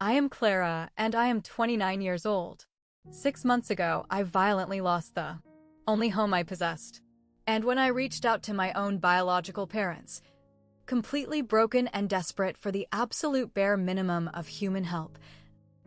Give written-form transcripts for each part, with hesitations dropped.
I am Clara, and I am 29 years old. 6 months ago, I violently lost the only home I possessed. And when I reached out to my own biological parents, completely broken and desperate for the absolute bare minimum of human help,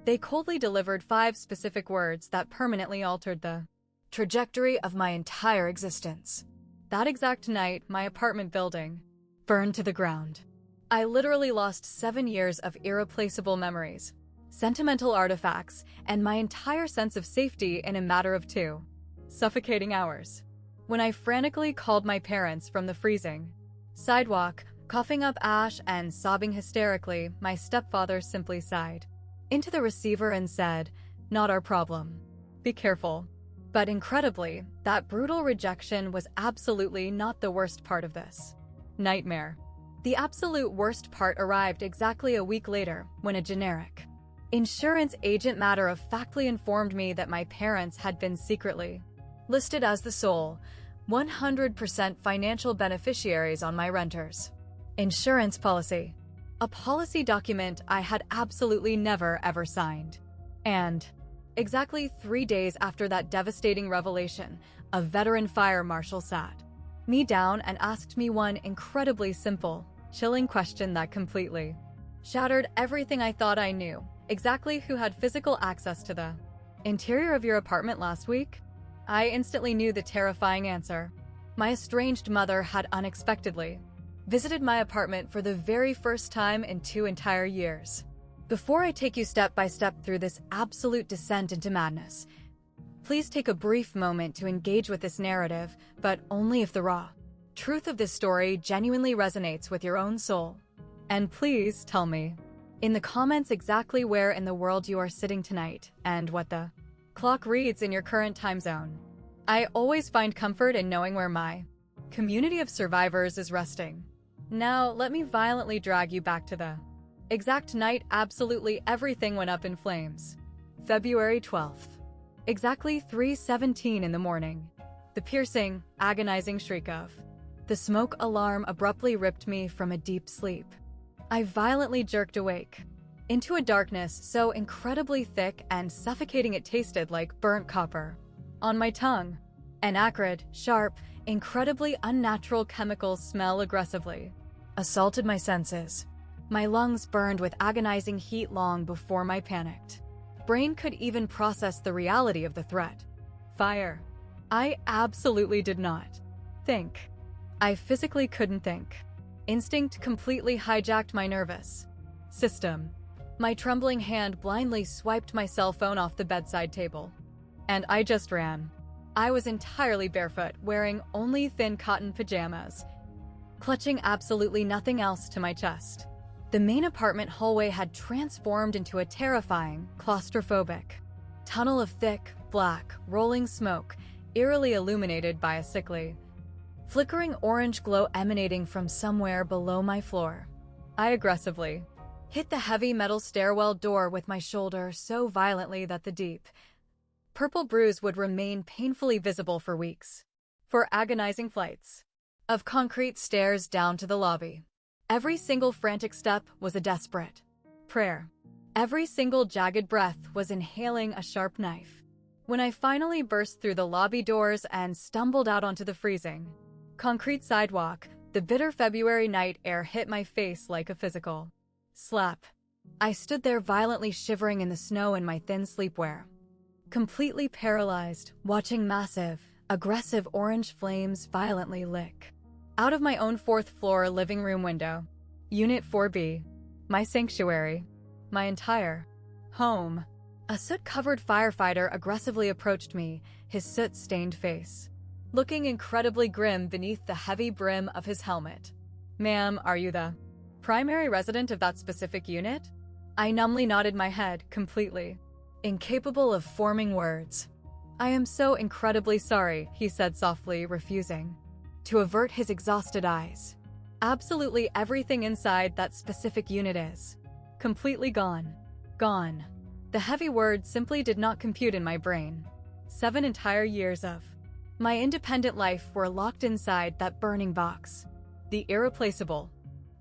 they coldly delivered 5 specific words that permanently altered the trajectory of my entire existence. That exact night, my apartment building burned to the ground. I literally lost 7 years of irreplaceable memories, sentimental artifacts, and my entire sense of safety in a matter of 2 suffocating hours. When I frantically called my parents from the freezing sidewalk, coughing up ash and sobbing hysterically, my stepfather simply sighed into the receiver and said, "Not our problem. Be careful." But incredibly, that brutal rejection was absolutely not the worst part of this nightmare. The absolute worst part arrived exactly a week later when a generic insurance agent matter-of-factly informed me that my parents had been secretly listed as the sole 100% financial beneficiaries on my renter's insurance policy, a policy document I had absolutely never ever signed. And exactly 3 days after that devastating revelation, a veteran fire marshal sat me down and asked me one incredibly simple, chilling question that completely shattered everything I thought I knew. Exactly who had physical access to the interior of your apartment last week? I instantly knew the terrifying answer. My estranged mother had unexpectedly visited my apartment for the very first time in 2 entire years. Before I take you step by step through this absolute descent into madness, please take a brief moment to engage with this narrative, but only if the raw truth of this story genuinely resonates with your own soul. And please tell me in the comments exactly where in the world you are sitting tonight and what the clock reads in your current time zone. I always find comfort in knowing where my community of survivors is resting. Now, let me violently drag you back to the exact night absolutely everything went up in flames. February 12th. Exactly 3:17 in the morning. The piercing, agonizing shriek of the smoke alarm abruptly ripped me from a deep sleep. I violently jerked awake into a darkness so incredibly thick and suffocating it tasted like burnt copper on my tongue. An acrid, sharp, incredibly unnatural chemical smell aggressively assaulted my senses. My lungs burned with agonizing heat long before my panicked brain could even process the reality of the threat. Fire. I absolutely did not think. I physically couldn't think. Instinct completely hijacked my nervous system. My trembling hand blindly swiped my cell phone off the bedside table. And I just ran. I was entirely barefoot, wearing only thin cotton pajamas, clutching absolutely nothing else to my chest. The main apartment hallway had transformed into a terrifying, claustrophobic tunnel of thick, black, rolling smoke, eerily illuminated by a sickly, flickering orange glow emanating from somewhere below my floor. I aggressively hit the heavy metal stairwell door with my shoulder so violently that the deep, purple bruise would remain painfully visible for weeks. For agonizing flights of concrete stairs down to the lobby. Every single frantic step was a desperate prayer. Every single jagged breath was inhaling a sharp knife. When I finally burst through the lobby doors and stumbled out onto the freezing concrete sidewalk, the bitter February night air hit my face like a physical slap. I stood there violently shivering in the snow in my thin sleepwear, completely paralyzed, watching massive, aggressive orange flames violently lick out of my own 4th floor living room window. Unit 4B. My sanctuary. My entire home. A soot-covered firefighter aggressively approached me, his soot-stained face looking incredibly grim beneath the heavy brim of his helmet. "Ma'am, are you the primary resident of that specific unit?" I numbly nodded my head, completely incapable of forming words. "I am so incredibly sorry," he said softly, refusing to avert his exhausted eyes. "Absolutely everything inside that specific unit is completely gone. Gone." The heavy word simply did not compute in my brain. 7 entire years of my independent life were locked inside that burning box. The irreplaceable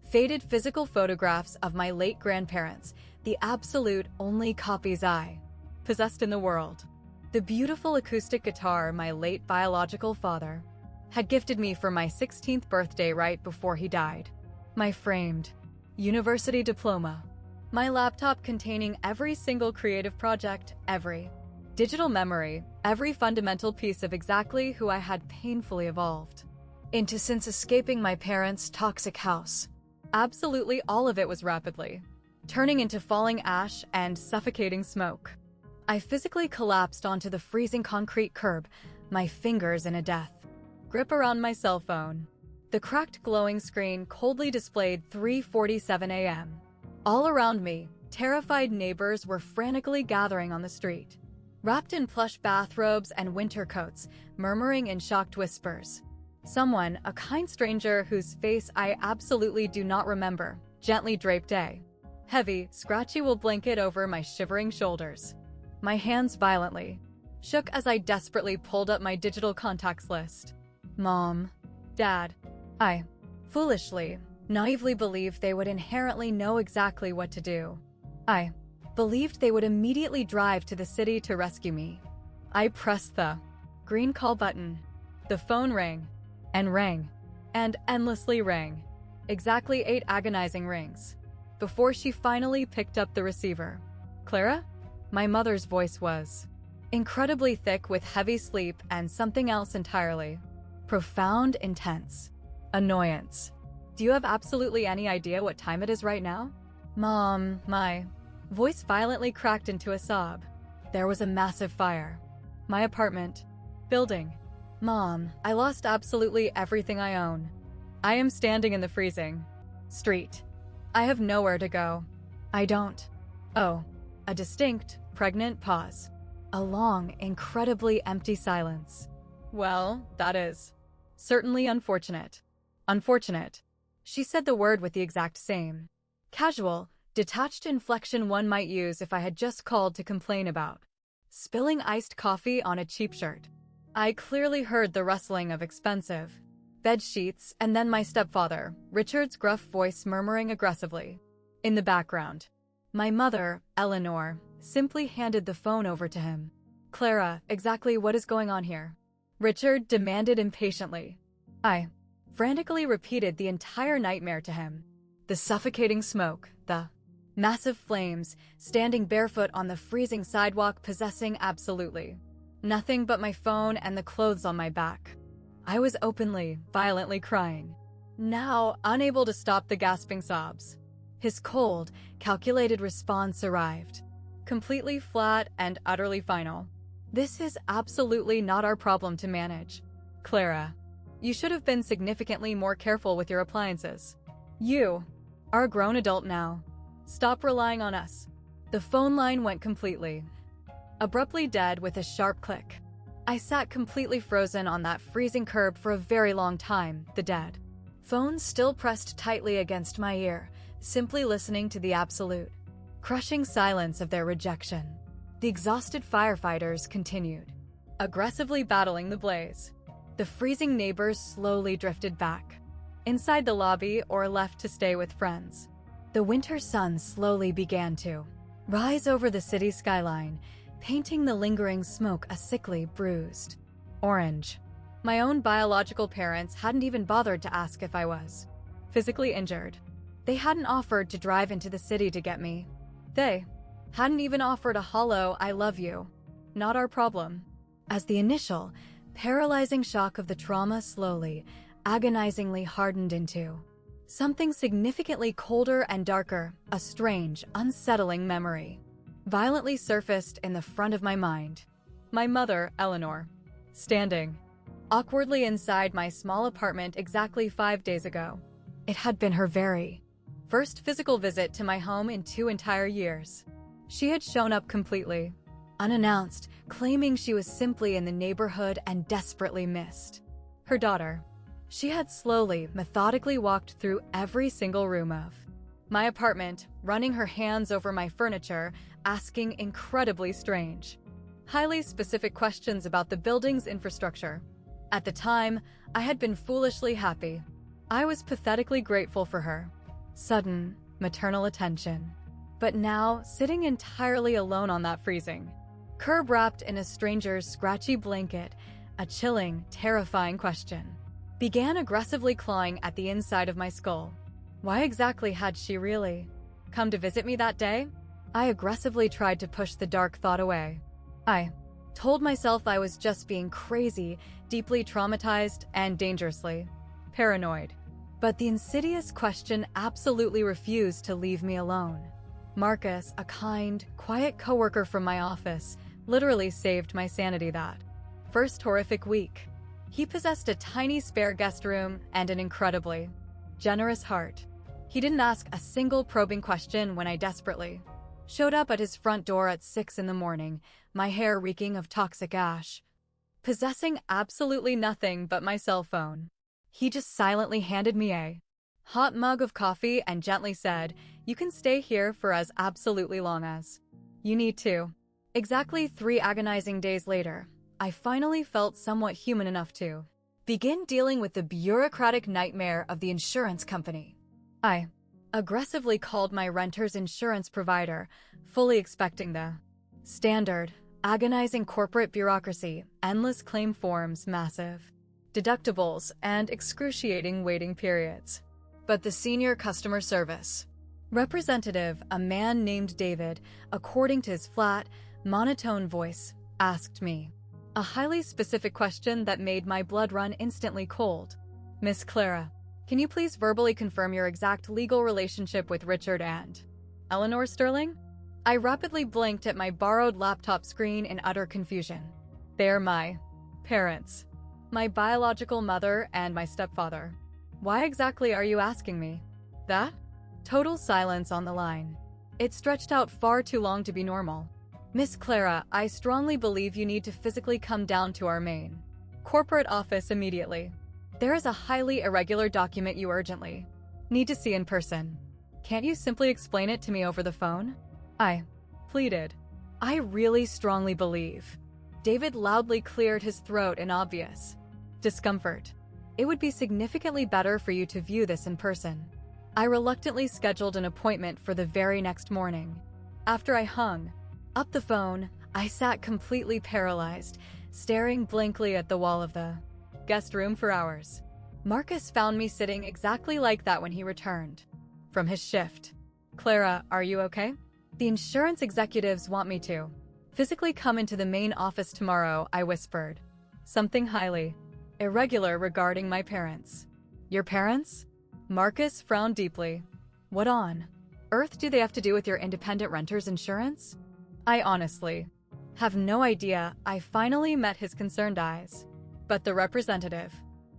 Faded physical photographs of my late grandparents, the absolute only copies I possessed in the world. The beautiful acoustic guitar my late biological father had gifted me for my 16th birthday right before he died. My framed university diploma. My laptop containing every single creative project, every digital memory, every fundamental piece of exactly who I had painfully evolved into since escaping my parents' toxic house. Absolutely all of it was rapidly turning into falling ash and suffocating smoke. I physically collapsed onto the freezing concrete curb, my fingers in a death grip around my cell phone. The cracked glowing screen coldly displayed 3:47 a.m. All around me, terrified neighbors were frantically gathering on the street, wrapped in plush bathrobes and winter coats, murmuring in shocked whispers. Someone, a kind stranger whose face I absolutely do not remember, gently draped a heavy, scratchy wool blanket over my shivering shoulders. My hands violently shook as I desperately pulled up my digital contacts list. Mom, Dad. I foolishly, naively believed they would inherently know exactly what to do. I believed they would immediately drive to the city to rescue me. I pressed the green call button. The phone rang, and endlessly rang. Exactly 8 agonizing rings before she finally picked up the receiver. Clara? My mother's voice was incredibly thick with heavy sleep and something else entirely. Profound, intense annoyance. Do you have absolutely any idea what time it is right now? Mom, my voice violently cracked into a sob. There was a massive fire. My apartment. Building. Mom, I lost absolutely everything I own. I am standing in the freezing street. I have nowhere to go. I don't. Oh, a distinct, pregnant pause. A long, incredibly empty silence. Well, that is certainly unfortunate. Unfortunate. She said the word with the exact same casual, detached inflection one might use if I had just called to complain about spilling iced coffee on a cheap shirt. I clearly heard the rustling of expensive bed sheets and then my stepfather, Richard's gruff voice murmuring aggressively. In the background, my mother, Eleanor, simply handed the phone over to him. Clara, exactly what is going on here? Richard demanded impatiently. I frantically repeated the entire nightmare to him. The suffocating smoke, the massive flames, standing barefoot on the freezing sidewalk possessing absolutely nothing but my phone and the clothes on my back. I was openly, violently crying, now unable to stop the gasping sobs. His cold, calculated response arrived, completely flat and utterly final. This is absolutely not our problem to manage. Clara, you should have been significantly more careful with your appliances. You are a grown adult now. Stop relying on us. The phone line went completely, abruptly dead with a sharp click. I sat completely frozen on that freezing curb for a very long time, the dead phone still pressed tightly against my ear, simply listening to the absolute, crushing silence of their rejection. The exhausted firefighters continued, aggressively battling the blaze. The freezing neighbors slowly drifted back, inside the lobby or left to stay with friends. The winter sun slowly began to rise over the city skyline, painting the lingering smoke a sickly, bruised orange. My own biological parents hadn't even bothered to ask if I was physically injured. They hadn't offered to drive into the city to get me. They hadn't even offered a hollow "I love you." Not our problem. As the initial, paralyzing shock of the trauma slowly, agonizingly hardened into something significantly colder and darker, a strange, unsettling memory violently surfaced in the front of my mind. My mother, Eleanor, standing awkwardly inside my small apartment exactly 5 days ago. It had been her very first physical visit to my home in 2 entire years. She had shown up completely unannounced, claiming she was simply in the neighborhood and desperately missed her daughter. She had slowly, methodically walked through every single room of my apartment, running her hands over my furniture, asking incredibly strange, highly specific questions about the building's infrastructure. At the time, I had been foolishly happy. I was pathetically grateful for her sudden, maternal attention. But now, sitting entirely alone on that freezing curb wrapped in a stranger's scratchy blanket, a chilling, terrifying question began aggressively clawing at the inside of my skull. Why exactly had she really come to visit me that day? I aggressively tried to push the dark thought away. I told myself I was just being crazy, deeply traumatized, and dangerously paranoid. But the insidious question absolutely refused to leave me alone. Marcus, a kind, quiet coworker from my office, literally saved my sanity that first horrific week. He possessed a tiny spare guest room and an incredibly generous heart. He didn't ask a single probing question when I desperately showed up at his front door at 6 in the morning, my hair reeking of toxic ash, possessing absolutely nothing but my cell phone. He just silently handed me a hot mug of coffee and gently said, "You can stay here for as absolutely long as you need to." Exactly 3 agonizing days later, I finally felt somewhat human enough to begin dealing with the bureaucratic nightmare of the insurance company. I aggressively called my renter's insurance provider, fully expecting the standard, agonizing corporate bureaucracy, endless claim forms, massive deductibles, and excruciating waiting periods. But the senior customer service representative, a man named David, according to his flat, monotone voice, asked me a highly specific question that made my blood run instantly cold. "Miss Clara, can you please verbally confirm your exact legal relationship with Richard and Eleanor Sterling?" I rapidly blinked at my borrowed laptop screen in utter confusion. They're my parents, my biological mother and my stepfather. Why exactly are you asking me that? Total silence on the line. It stretched out far too long to be normal. "Miss Clara, I strongly believe you need to physically come down to our main corporate office immediately. There is a highly irregular document you urgently need to see in person. Can't you simply explain it to me over the phone?" I pleaded. I really strongly believe. David loudly cleared his throat in obvious discomfort. "It would be significantly better for you to view this in person." I reluctantly scheduled an appointment for the very next morning. After I hung up the phone, I sat completely paralyzed, staring blankly at the wall of the guest room for hours. Marcus found me sitting exactly like that when he returned from his shift. "Clara, are you okay? The insurance executives want me to physically come into the main office tomorrow," I whispered. "Something highly irregular regarding my parents." "Your parents?" Marcus frowned deeply. "What on earth do they have to do with your independent renter's insurance?" I honestly have no idea. I finally met his concerned eyes. But the representative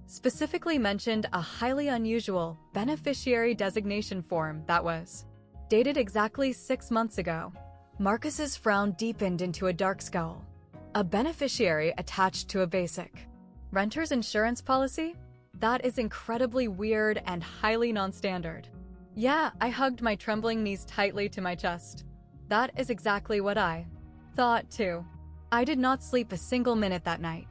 specifically mentioned a highly unusual beneficiary designation form that was dated exactly 6 months ago. Marcus's frown deepened into a dark scowl. A beneficiary attached to a basic renter's insurance policy? That is incredibly weird and highly non-standard. Yeah, I hugged my trembling knees tightly to my chest. That is exactly what I thought too. I did not sleep a single minute that night.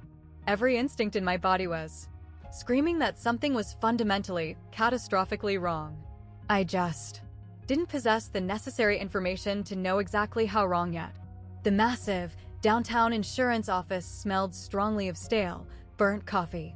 Every instinct in my body was screaming that something was fundamentally, catastrophically wrong. I just didn't possess the necessary information to know exactly how wrong yet. The massive, downtown insurance office smelled strongly of stale, burnt coffee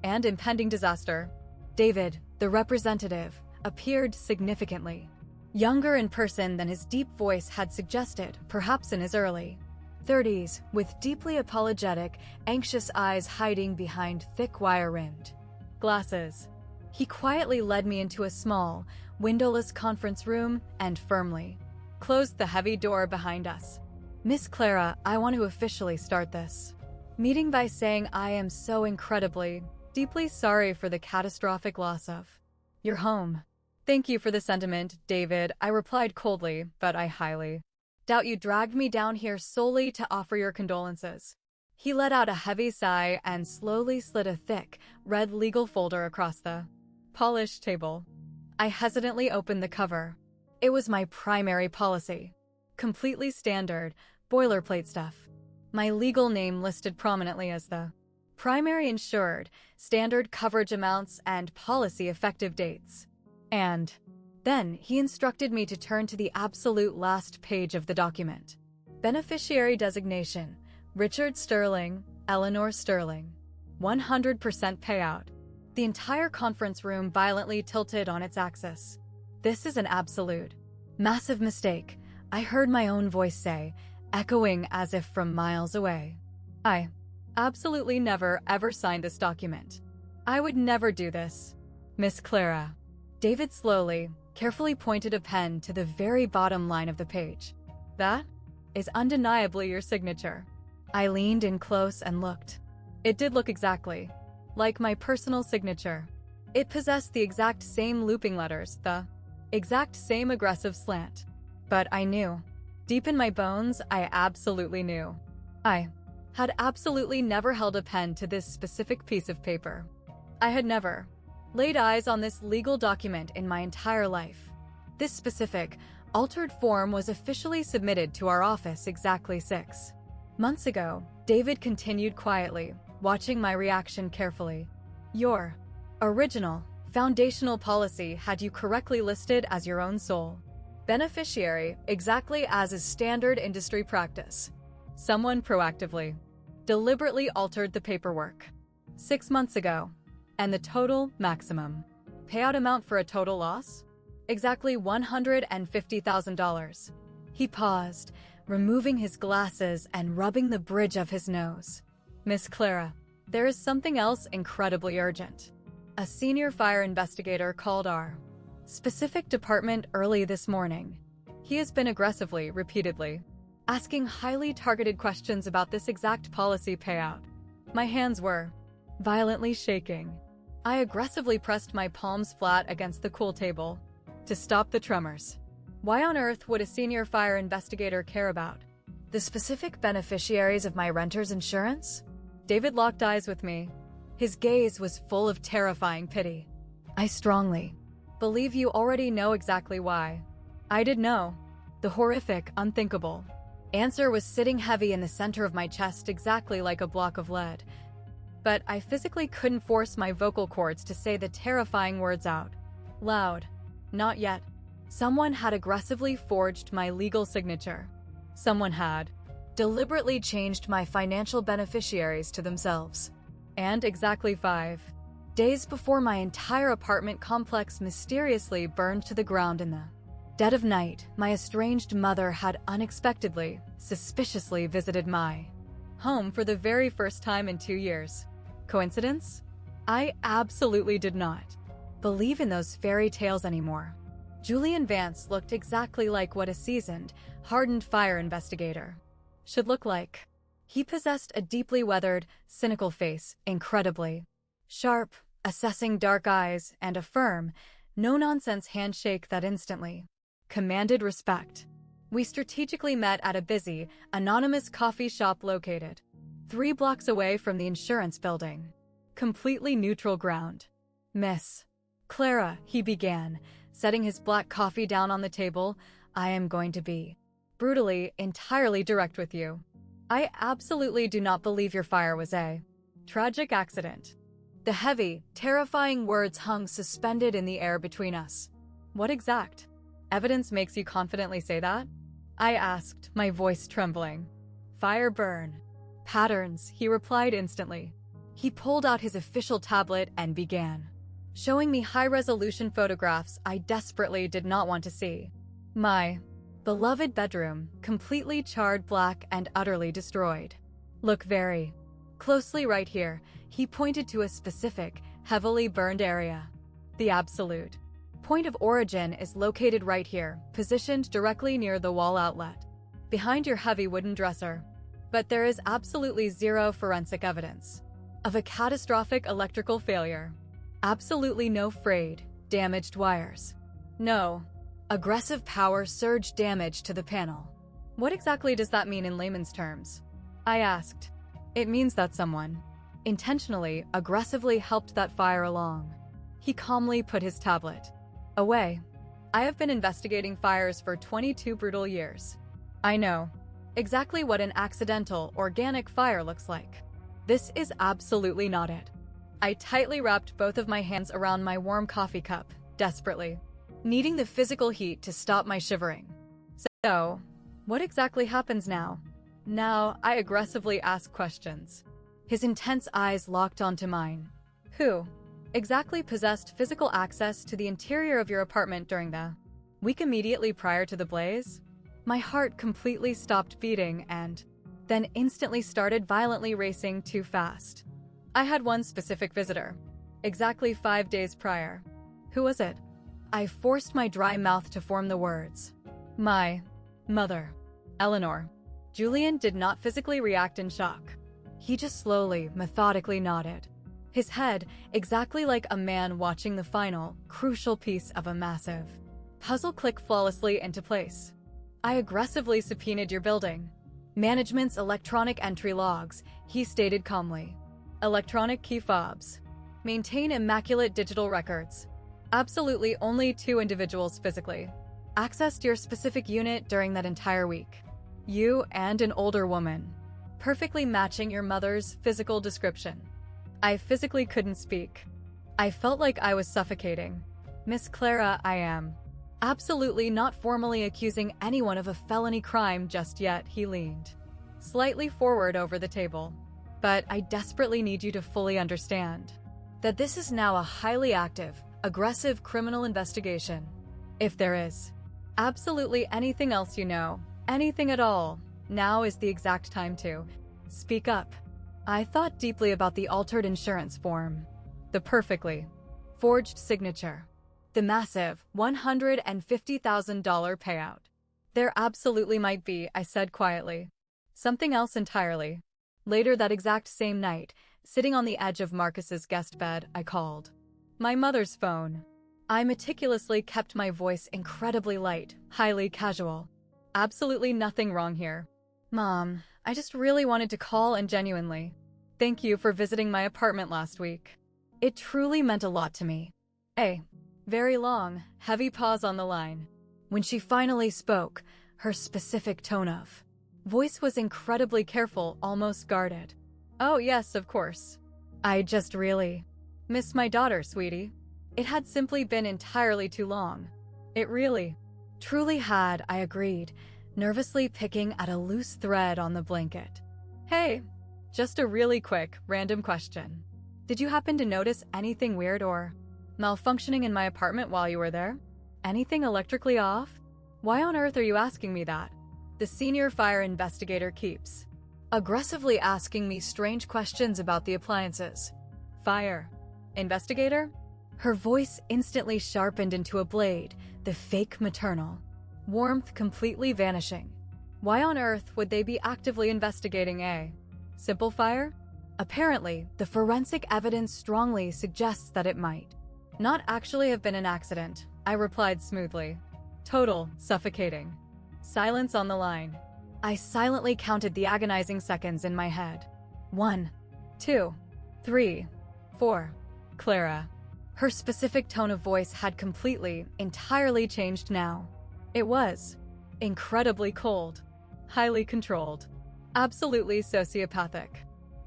and impending disaster. David, the representative, appeared significantly younger in person than his deep voice had suggested, perhaps in his early 30s, with deeply apologetic, anxious eyes hiding behind thick wire-rimmed glasses. He quietly led me into a small, windowless conference room and firmly closed the heavy door behind us. "Miss Clara, I want to officially start this meeting by saying I am so incredibly, deeply sorry for the catastrophic loss of your home." "Thank you for the sentiment, David," I replied coldly, "but I highly doubt you dragged me down here solely to offer your condolences." He let out a heavy sigh and slowly slid a thick, red legal folder across the polished table. I hesitantly opened the cover. It was my primary policy. Completely standard, boilerplate stuff. My legal name listed prominently as the primary insured, standard coverage amounts, and policy effective dates. And Then he instructed me to turn to the absolute last page of the document. Beneficiary designation: Richard Sterling, Eleanor Sterling. 100% payout. The entire conference room violently tilted on its axis. This is an absolute massive mistake, I heard my own voice say, echoing as if from miles away. I absolutely never ever signed this document. I would never do this. Miss Clara. David slowly, carefully pointed a pen to the very bottom line of the page. That is undeniably your signature. I leaned in close and looked. It did look exactly like my personal signature. It possessed the exact same looping letters, the exact same aggressive slant. But I knew. Deep in my bones, I absolutely knew. I had absolutely never held a pen to this specific piece of paper. I had never laid eyes on this legal document in my entire life. This specific, altered form was officially submitted to our office exactly 6 months ago. David continued quietly, watching my reaction carefully. Your original, foundational policy had you correctly listed as your own sole beneficiary, exactly as is standard industry practice. Someone proactively, deliberately altered the paperwork 6 months ago, and the total maximum payout amount for a total loss? Exactly $150,000. He paused, removing his glasses and rubbing the bridge of his nose. Miss Clara, there is something else incredibly urgent. A senior fire investigator called our specific department early this morning. He has been aggressively, repeatedly, asking highly targeted questions about this exact policy payout. My hands were violently shaking. I aggressively pressed my palms flat against the cool table to stop the tremors. Why on earth would a senior fire investigator care about the specific beneficiaries of my renter's insurance? David locked eyes with me. His gaze was full of terrifying pity. I strongly believe you already know exactly why. I did know. The horrific, unthinkable answer was sitting heavy in the center of my chest, exactly like a block of lead. But I physically couldn't force my vocal cords to say the terrifying words out loud. Not yet. Someone had aggressively forged my legal signature. Someone had deliberately changed my financial beneficiaries to themselves. And exactly 5 days before my entire apartment complex mysteriously burned to the ground in the dead of night, my estranged mother had unexpectedly, suspiciously visited my home for the very first time in 2 years. Coincidence? I absolutely did not believe in those fairy tales anymore. Julian Vance looked exactly like what a seasoned, hardened fire investigator should look like. He possessed a deeply weathered, cynical face, incredibly sharp, assessing dark eyes, and a firm, no-nonsense handshake that instantly commanded respect. We strategically met at a busy, anonymous coffee shop located 3 blocks away from the insurance building. Completely neutral ground. Miss Clara, he began, setting his black coffee down on the table, I am going to be brutally, entirely direct with you. I absolutely do not believe your fire was a tragic accident. The heavy, terrifying words hung suspended in the air between us. What exact evidence makes you confidently say that? I asked, my voice trembling. Fire burn patterns, he replied instantly. He pulled out his official tablet and began showing me high-resolution photographs I desperately did not want to see. My beloved bedroom, completely charred black and utterly destroyed. Look very closely right here, he pointed to a specific, heavily burned area. The absolute point of origin is located right here, positioned directly near the wall outlet, behind your heavy wooden dresser. But there is absolutely zero forensic evidence of a catastrophic electrical failure. Absolutely no frayed, damaged wires. No aggressive power surge damage to the panel. What exactly does that mean in layman's terms? I asked. It means that someone intentionally, aggressively helped that fire along. He calmly put his tablet away. I have been investigating fires for 22 brutal years. I know exactly what an accidental, organic fire looks like. This is absolutely not it. I tightly wrapped both of my hands around my warm coffee cup, desperately needing the physical heat to stop my shivering. So, what exactly happens now? Now, I aggressively ask questions. His intense eyes locked onto mine. Who exactly possessed physical access to the interior of your apartment during the week immediately prior to the blaze? My heart completely stopped beating and then instantly started violently racing too fast. I had one specific visitor, exactly 5 days prior. Who was it? I forced my dry mouth to form the words. My mother, Eleanor. Julian did not physically react in shock. He just slowly, methodically nodded. His head, exactly like a man watching the final, crucial piece of a massive puzzle click flawlessly into place. I aggressively subpoenaed your building. Management's electronic entry logs, he stated calmly. Electronic key fobs. Maintain immaculate digital records. Absolutely only 2 individuals physically accessed your specific unit during that entire week. You and an older woman, perfectly matching your mother's physical description. I physically couldn't speak. I felt like I was suffocating. Miss Clara, I am absolutely not formally accusing anyone of a felony crime just yet, he leaned slightly forward over the table. But I desperately need you to fully understand that this is now a highly active, aggressive criminal investigation. If there is absolutely anything else you know, anything at all, now is the exact time to speak up. I thought deeply about the altered insurance form, the perfectly forged signature, the massive $150,000 payout. There absolutely might be, I said quietly. Something else entirely. Later that exact same night, sitting on the edge of Marcus's guest bed, I called my mother's phone. I meticulously kept my voice incredibly light, highly casual. Absolutely nothing wrong here. Mom, I just really wanted to call and genuinely thank you for visiting my apartment last week. It truly meant a lot to me. A very long, heavy pause on the line. When she finally spoke, her specific tone of voice was incredibly careful, almost guarded. Oh yes, of course. I just really miss my daughter, sweetie. It had simply been entirely too long. It really, truly had, I agreed, nervously picking at a loose thread on the blanket. Hey, just a really quick, random question. Did you happen to notice anything weird or malfunctioning in my apartment while you were there? Anything electrically off? Why on earth are you asking me that? The senior fire investigator keeps aggressively asking me strange questions about the appliances. Fire investigator? Her voice instantly sharpened into a blade, the fake maternal warmth completely vanishing. Why on earth would they be actively investigating a simple fire? Apparently, the forensic evidence strongly suggests that it might not actually have been an accident, I replied smoothly. Total, suffocating silence on the line. I silently counted the agonizing seconds in my head. 1, 2, 3, 4. Clara. Her specific tone of voice had completely, entirely changed now. It was incredibly cold, highly controlled, absolutely sociopathic.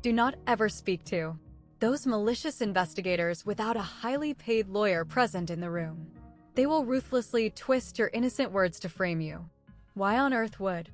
Do not ever speak to those malicious investigators without a highly paid lawyer present in the room. They will ruthlessly twist your innocent words to frame you. Why on earth would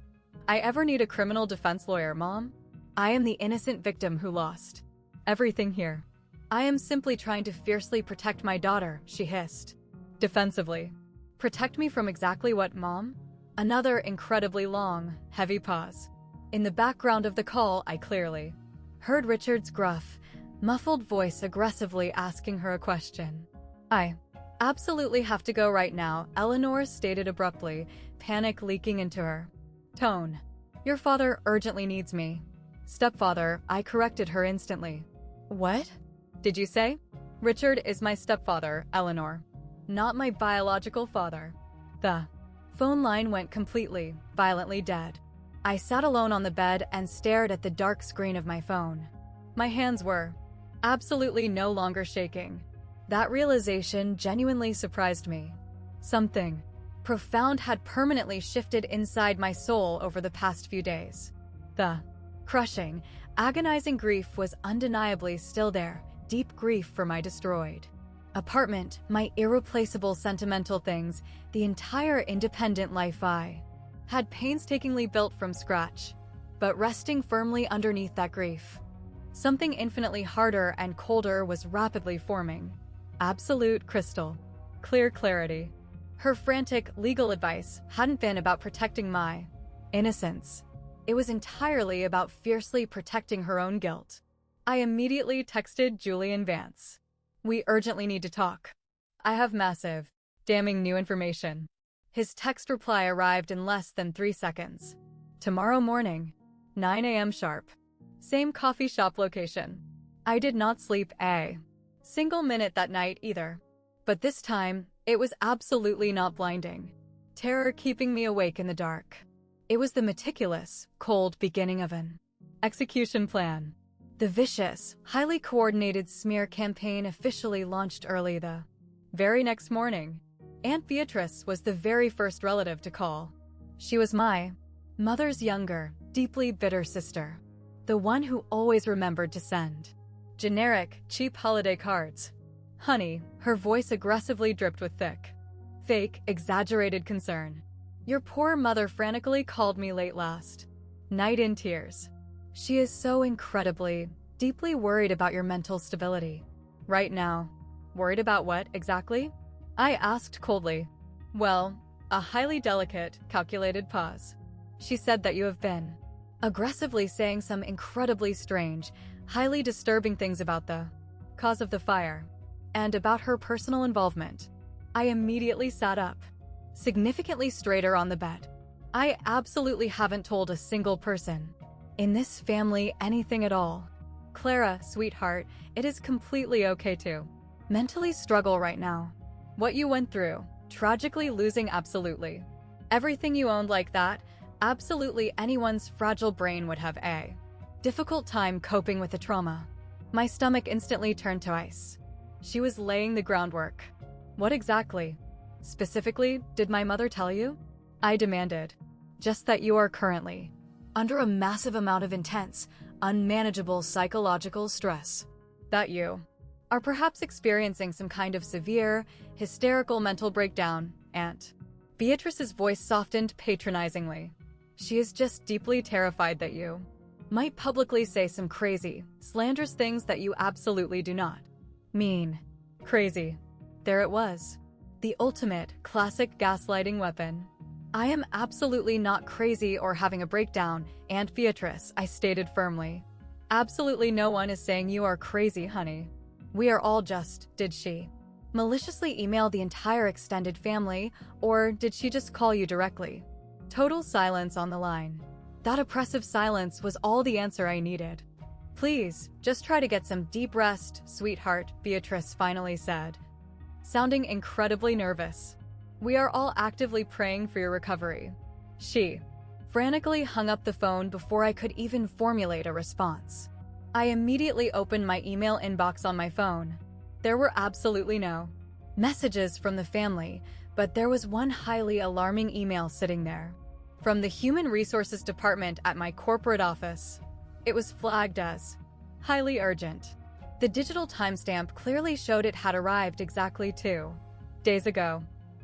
I ever need a criminal defense lawyer, Mom? I am the innocent victim who lost everything here. I am simply trying to fiercely protect my daughter, she hissed. Defensively. Protect me from exactly what, Mom? Another incredibly long, heavy pause. In the background of the call, I clearly heard Richard's gruff, muffled voice aggressively asking her a question. I absolutely have to go right now, Eleanor stated abruptly, panic leaking into her tone. Your father urgently needs me. Stepfather, I corrected her instantly. What did you say? Richard is my stepfather, Eleanor. Not my biological father. The phone line went completely, violently dead. I sat alone on the bed and stared at the dark screen of my phone. My hands were absolutely no longer shaking. That realization genuinely surprised me. Something profound had permanently shifted inside my soul over the past few days. The crushing, agonizing grief was undeniably still there, deep grief for my destroyed apartment, my irreplaceable sentimental things, the entire independent life I had painstakingly built from scratch, but resting firmly underneath that grief. Something infinitely harder and colder was rapidly forming. Absolute crystal. Clear clarity. Her frantic legal advice hadn't been about protecting my innocence. It was entirely about fiercely protecting her own guilt. I immediately texted Julian Vance. We urgently need to talk. I have massive, damning new information. His text reply arrived in less than 3 seconds. Tomorrow morning, 9 a.m. sharp. Same coffee shop location. I did not sleep a single minute that night either. But this time, it was absolutely not blinding. Terror keeping me awake in the dark. It was the meticulous, cold beginning of an execution plan. The vicious, highly coordinated smear campaign officially launched early the very next morning. Aunt Beatrice was the very first relative to call. She was my mother's younger, deeply bitter sister. The one who always remembered to send generic, cheap holiday cards. Honey, her voice aggressively dripped with thick, fake, exaggerated concern. Your poor mother frantically called me late last night in tears. She is so incredibly, deeply worried about your mental stability. Right now. Worried about what, exactly? I asked coldly. Well, a highly delicate, calculated pause. She said that you have been aggressively saying some incredibly strange, highly disturbing things about the cause of the fire, and about her personal involvement. I immediately sat up, significantly straighter on the bed. I absolutely haven't told a single person in this family anything at all. Clara, sweetheart, it is completely okay to mentally struggle right now. What you went through, tragically losing absolutely everything you owned like that, absolutely anyone's fragile brain would have a difficult time coping with the trauma. My stomach instantly turned to ice. She was laying the groundwork. What exactly? Specifically, did my mother tell you? I demanded. Just that you are currently under a massive amount of intense, unmanageable psychological stress. That you are perhaps experiencing some kind of severe, hysterical mental breakdown, Aunt Beatrice's voice softened patronizingly. She is just deeply terrified that you might publicly say some crazy, slanderous things that you absolutely do not mean. Crazy. There it was. The ultimate, classic gaslighting weapon. I am absolutely not crazy or having a breakdown, Aunt Beatrice, I stated firmly. Absolutely no one is saying you are crazy, honey. We are all just, did she maliciously email the entire extended family, or did she just call you directly? Total silence on the line. That oppressive silence was all the answer I needed. Please, just try to get some deep rest, sweetheart, Beatrice finally said, sounding incredibly nervous. We are all actively praying for your recovery. She frantically hung up the phone before I could even formulate a response. I immediately opened my email inbox on my phone. There were absolutely no messages from the family, but there was one highly alarming email sitting there. From the Human Resources Department at my corporate office. It was flagged as highly urgent. The digital timestamp clearly showed it had arrived exactly 2 days ago.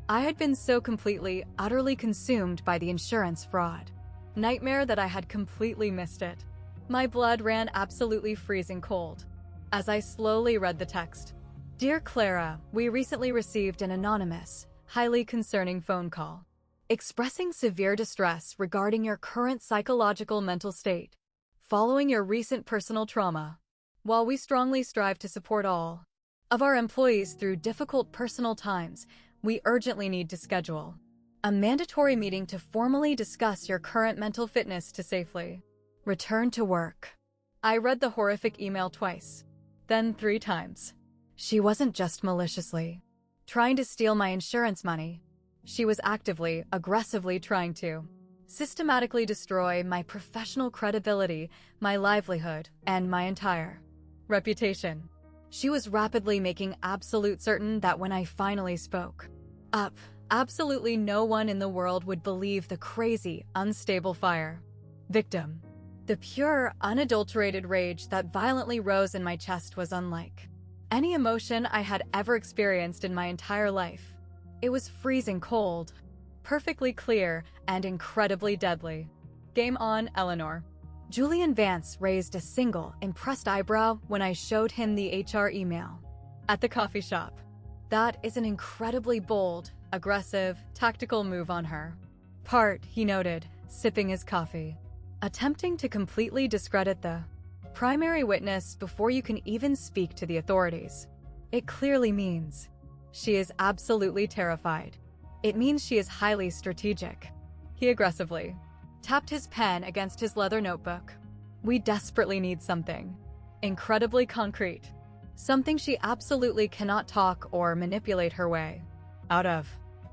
I had been so completely, utterly consumed by the insurance fraud nightmare that I had completely missed it. My blood ran absolutely freezing cold as I slowly read the text. Dear Clara, we recently received an anonymous, highly concerning phone call expressing severe distress regarding your current psychological mental state following your recent personal trauma. While we strongly strive to support all of our employees through difficult personal times, we urgently need to schedule a mandatory meeting to formally discuss your current mental fitness to safely return to work. I read the horrific email twice, then 3 times. She wasn't just maliciously trying to steal my insurance money. She was actively, aggressively trying to systematically destroy my professional credibility, my livelihood, and my entire reputation. She was rapidly making absolute certain that when I finally spoke up, absolutely no one in the world would believe the crazy, unstable fire victim. The pure, unadulterated rage that violently rose in my chest was unlike any emotion I had ever experienced in my entire life. It was freezing cold, perfectly clear, and incredibly deadly. Game on, Eleanor. Julian Vance raised a single, impressed eyebrow when I showed him the HR email. At the coffee shop. That is an incredibly bold, aggressive, tactical move on her part, he noted, sipping his coffee. Attempting to completely discredit the primary witness before you can even speak to the authorities. It clearly means she is absolutely terrified. It means she is highly strategic. He aggressively tapped his pen against his leather notebook. We desperately need something incredibly concrete. Something she absolutely cannot talk or manipulate her way out of.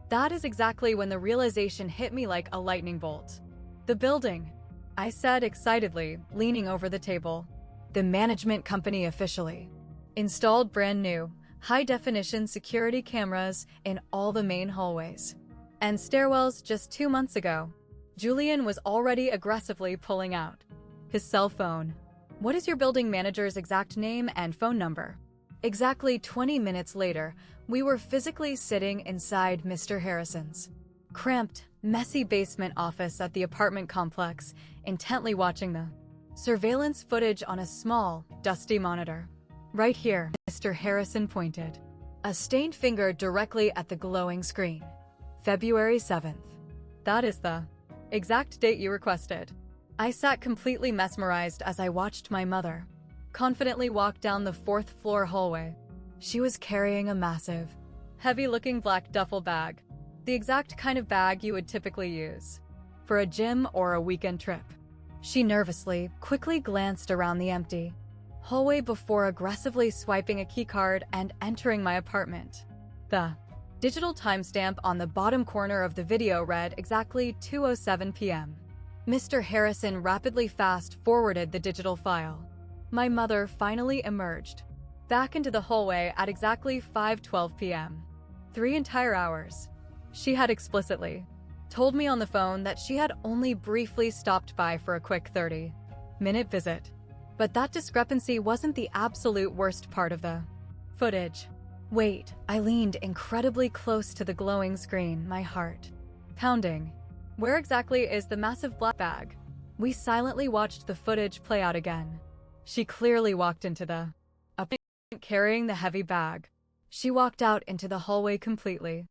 That is exactly when the realization hit me like a lightning bolt. The building, I said excitedly, leaning over the table. The management company officially installed brand new, high-definition security cameras in all the main hallways and stairwells just 2 months ago. Julian was already aggressively pulling out his cell phone. What is your building manager's exact name and phone number? Exactly 20 minutes later, we were physically sitting inside Mr. Harrison's cramped, messy basement office at the apartment complex, intently watching the surveillance footage on a small, dusty monitor. Right here, Mr. Harrison pointed a stained finger directly at the glowing screen. February 7th. That is the exact date you requested. I sat completely mesmerized as I watched my mother confidently walk down the 4th floor hallway. She was carrying a massive, heavy-looking black duffel bag, the exact kind of bag you would typically use for a gym or a weekend trip. She nervously, quickly glanced around the empty hallway before aggressively swiping a keycard and entering my apartment. The digital timestamp on the bottom corner of the video read exactly 2:07 p.m. Mr. Harrison rapidly fast-forwarded the digital file. My mother finally emerged back into the hallway at exactly 5:12 p.m. 3 entire hours. She had explicitly told me on the phone that she had only briefly stopped by for a quick 30-minute visit. But that discrepancy wasn't the absolute worst part of the footage. Wait, I leaned incredibly close to the glowing screen, my heart pounding. Where exactly is the massive black bag? We silently watched the footage play out again. She clearly walked into the apartment carrying the heavy bag. She walked out into the hallway completely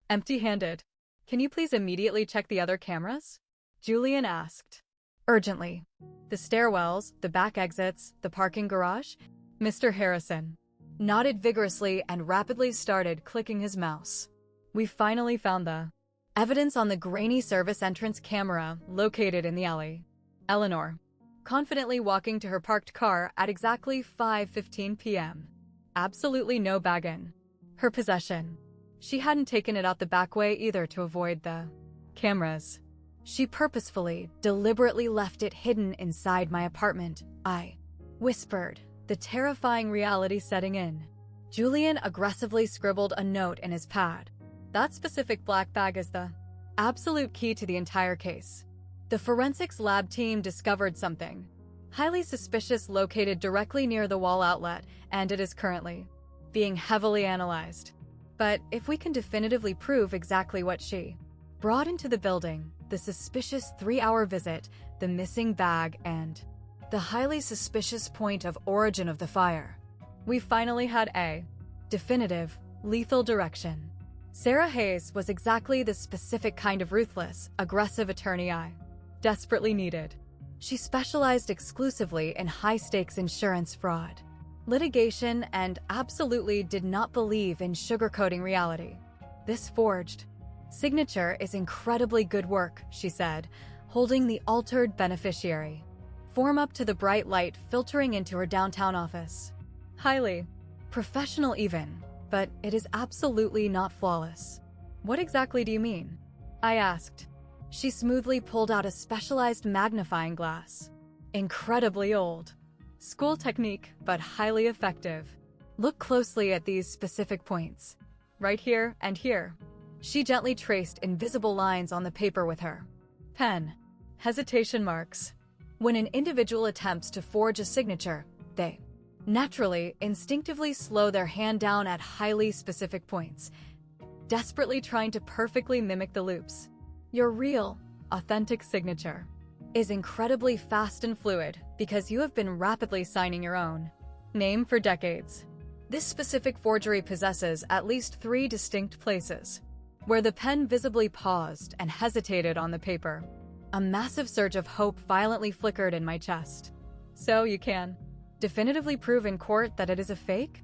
empty-handed. Can you please immediately check the other cameras? Julian asked. Urgently. The stairwells, the back exits, the parking garage? Mr. Harrison nodded vigorously and rapidly started clicking his mouse. We finally found the evidence on the grainy service entrance camera located in the alley. Eleanor, confidently walking to her parked car at exactly 5:15 p.m. Absolutely no bag in her possession. She hadn't taken it out the back way either to avoid the cameras. She purposefully, deliberately left it hidden inside my apartment. I whispered, the terrifying reality setting in. Julian aggressively scribbled a note in his pad. That specific black bag is the absolute key to the entire case. The forensics lab team discovered something highly suspicious located directly near the wall outlet, and it is currently being heavily analyzed. But if we can definitively prove exactly what she brought into the building, the suspicious 3-hour visit, the missing bag, and the highly suspicious point of origin of the fire, we finally had a definitive, lethal direction. Sarah Hayes was exactly the specific kind of ruthless, aggressive attorney I desperately needed. She specialized exclusively in high-stakes insurance fraud, litigation, and absolutely did not believe in sugarcoating reality. This forged signature is incredibly good work, she said, holding the altered beneficiary form up to the bright light filtering into her downtown office. Highly professional even, but it is absolutely not flawless. What exactly do you mean? I asked. She smoothly pulled out a specialized magnifying glass. Incredibly old. School technique, but highly effective. Look closely at these specific points. Right here and here. She gently traced invisible lines on the paper with her pen. Hesitation marks. When an individual attempts to forge a signature, they naturally, instinctively slow their hand down at highly specific points, desperately trying to perfectly mimic the loops. Your real, authentic signature is incredibly fast and fluid because you have been rapidly signing your own name for decades. This specific forgery possesses at least 3 distinct places where the pen visibly paused and hesitated on the paper. A massive surge of hope violently flickered in my chest. So you can definitively prove in court that it is a fake?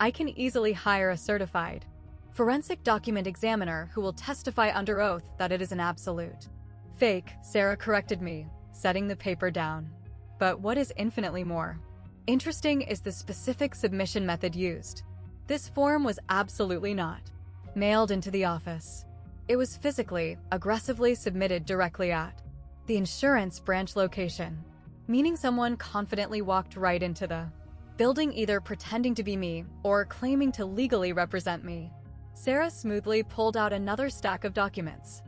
I can easily hire a certified forensic document examiner who will testify under oath that it is an absolute fake. Sarah corrected me, setting the paper down. But what is infinitely more interesting is the specific submission method used. This form was absolutely not mailed into the office. It was physically, aggressively submitted directly at the insurance branch location, meaning someone confidently walked right into the building, either pretending to be me or claiming to legally represent me. Sarah smoothly pulled out another stack of documents.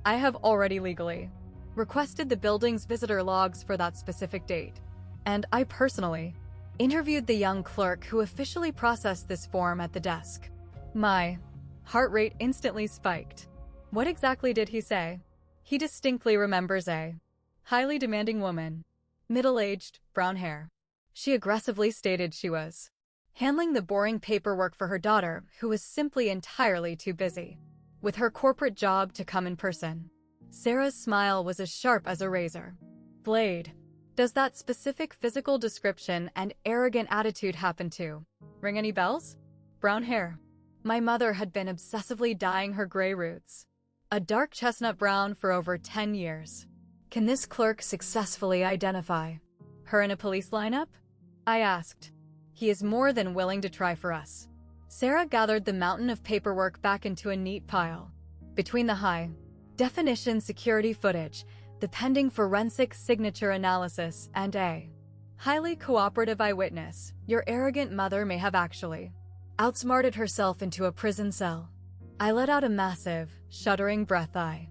I have already legally requested the building's visitor logs for that specific date, and I personally interviewed the young clerk who officially processed this form at the desk. My heart rate instantly spiked. What exactly did he say? He distinctly remembers a highly demanding woman, middle-aged, brown hair. She aggressively stated she was handling the boring paperwork for her daughter, who was simply entirely too busy with her corporate job to come in person. Sarah's smile was as sharp as a razor blade. Does that specific physical description and arrogant attitude happen to ring any bells? Brown hair. My mother had been obsessively dyeing her gray roots a dark chestnut brown for over 10 years. Can this clerk successfully identify her in a police lineup? I asked. He is more than willing to try for us. Sarah gathered the mountain of paperwork back into a neat pile. Between the high-definition security footage, the pending forensic signature analysis, and a highly cooperative eyewitness, your arrogant mother may have actually outsmarted herself into a prison cell. I let out a massive, shuddering breath I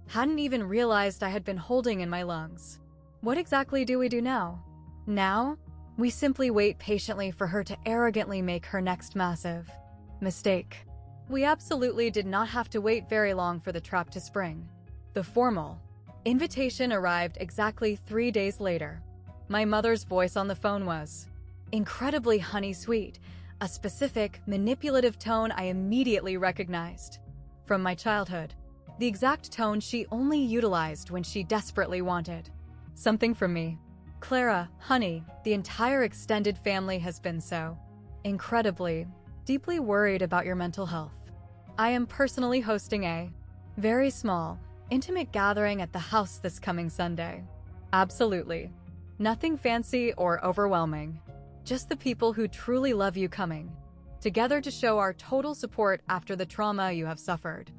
hadn't even realized I had been holding in my lungs. What exactly do we do now? Now, we simply wait patiently for her to arrogantly make her next massive mistake. We absolutely did not have to wait very long for the trap to spring. The formal invitation arrived exactly 3 days later. My mother's voice on the phone was incredibly honey-sweet, a specific, manipulative tone I immediately recognized from my childhood. The exact tone she only utilized when she desperately wanted something from me. Clara, honey, the entire extended family has been so incredibly, deeply worried about your mental health. I am personally hosting a very small, intimate gathering at the house this coming Sunday. Absolutely. Nothing fancy or overwhelming. Just the people who truly love you coming together to show our total support after the trauma you have suffered.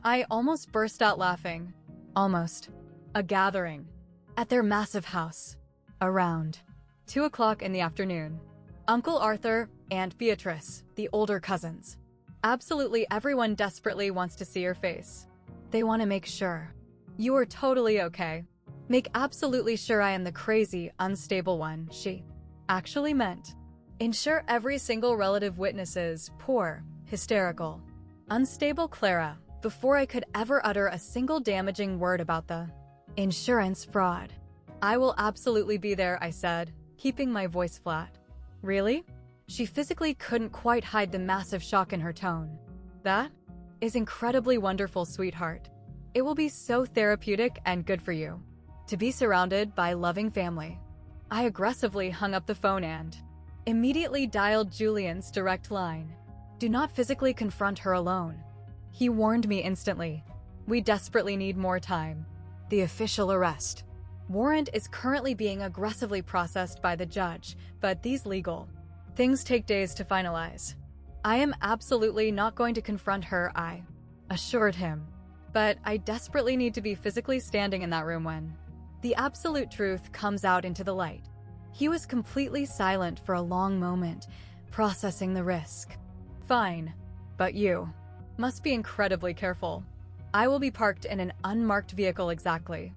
I almost burst out laughing. Almost. A gathering at their massive house. Around 2 o'clock in the afternoon. Uncle Arthur, Aunt Beatrice, the older cousins. Absolutely everyone desperately wants to see your face. They want to make sure you are totally okay. Make absolutely sure I am the crazy, unstable one she actually meant. Ensure every single relative witnesses poor, hysterical, unstable Clara before I could ever utter a single damaging word about the insurance fraud. I will absolutely be there, I said, keeping my voice flat. Really? She physically couldn't quite hide the massive shock in her tone. That is incredibly wonderful, sweetheart. It will be so therapeutic and good for you to be surrounded by loving family. I aggressively hung up the phone and immediately dialed Julian's direct line. Do not physically confront her alone. He warned me instantly. We desperately need more time. The official arrest warrant is currently being aggressively processed by the judge, but these legal things take days to finalize. I am absolutely not going to confront her, I assured him. But I desperately need to be physically standing in that room when the absolute truth comes out into the light. He was completely silent for a long moment, processing the risk. Fine, but you must be incredibly careful. I will be parked in an unmarked vehicle exactly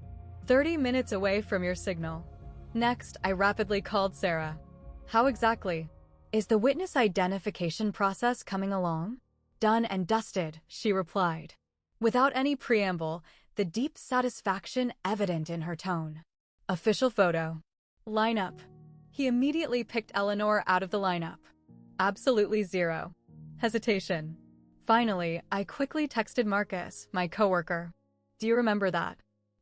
30 minutes away from your signal. Next, I rapidly called Sarah. How exactly Is the witness identification process coming along? Done and dusted, she replied. Without any preamble, the deep satisfaction evident in her tone. Official photo. Lineup. He immediately picked Eleanor out of the lineup. Absolutely zero hesitation. Finally, I quickly texted Marcus, my coworker. Do you remember that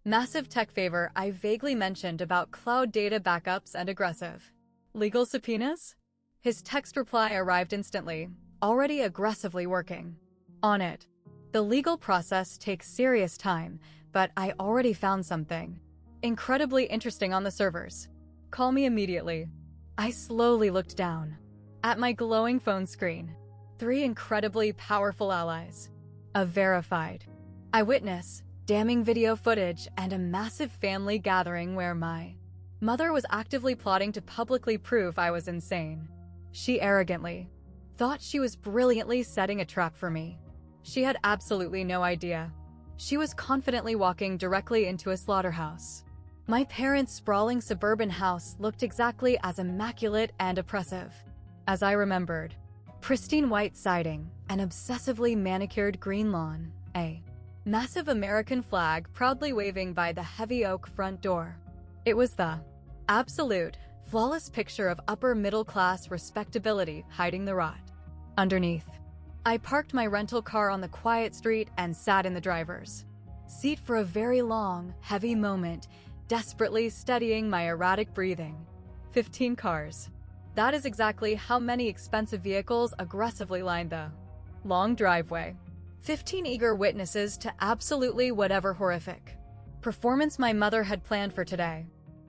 massive tech favor I vaguely mentioned about cloud data backups and aggressive legal subpoenas? His text reply arrived instantly, already aggressively working on it. The legal process takes serious time, but I already found something incredibly interesting on the servers. Call me immediately. I slowly looked down at my glowing phone screen. 3 incredibly powerful allies. A verified eyewitness, damning video footage, and a massive family gathering where my mother was actively plotting to publicly prove I was insane. She arrogantly thought she was brilliantly setting a trap for me. She had absolutely no idea. She was confidently walking directly into a slaughterhouse. My parents' sprawling suburban house looked exactly as immaculate and oppressive as I remembered. Pristine white siding, an obsessively manicured green lawn, a massive American flag proudly waving by the heavy oak front door. It was the absolute, flawless picture of upper-middle-class respectability hiding the rot underneath. I parked my rental car on the quiet street and sat in the driver's seat for a very long, heavy moment, desperately steadying my erratic breathing. 15 cars. That is exactly how many expensive vehicles aggressively lined the long driveway. 15 eager witnesses to absolutely whatever horrific performance my mother had planned for today.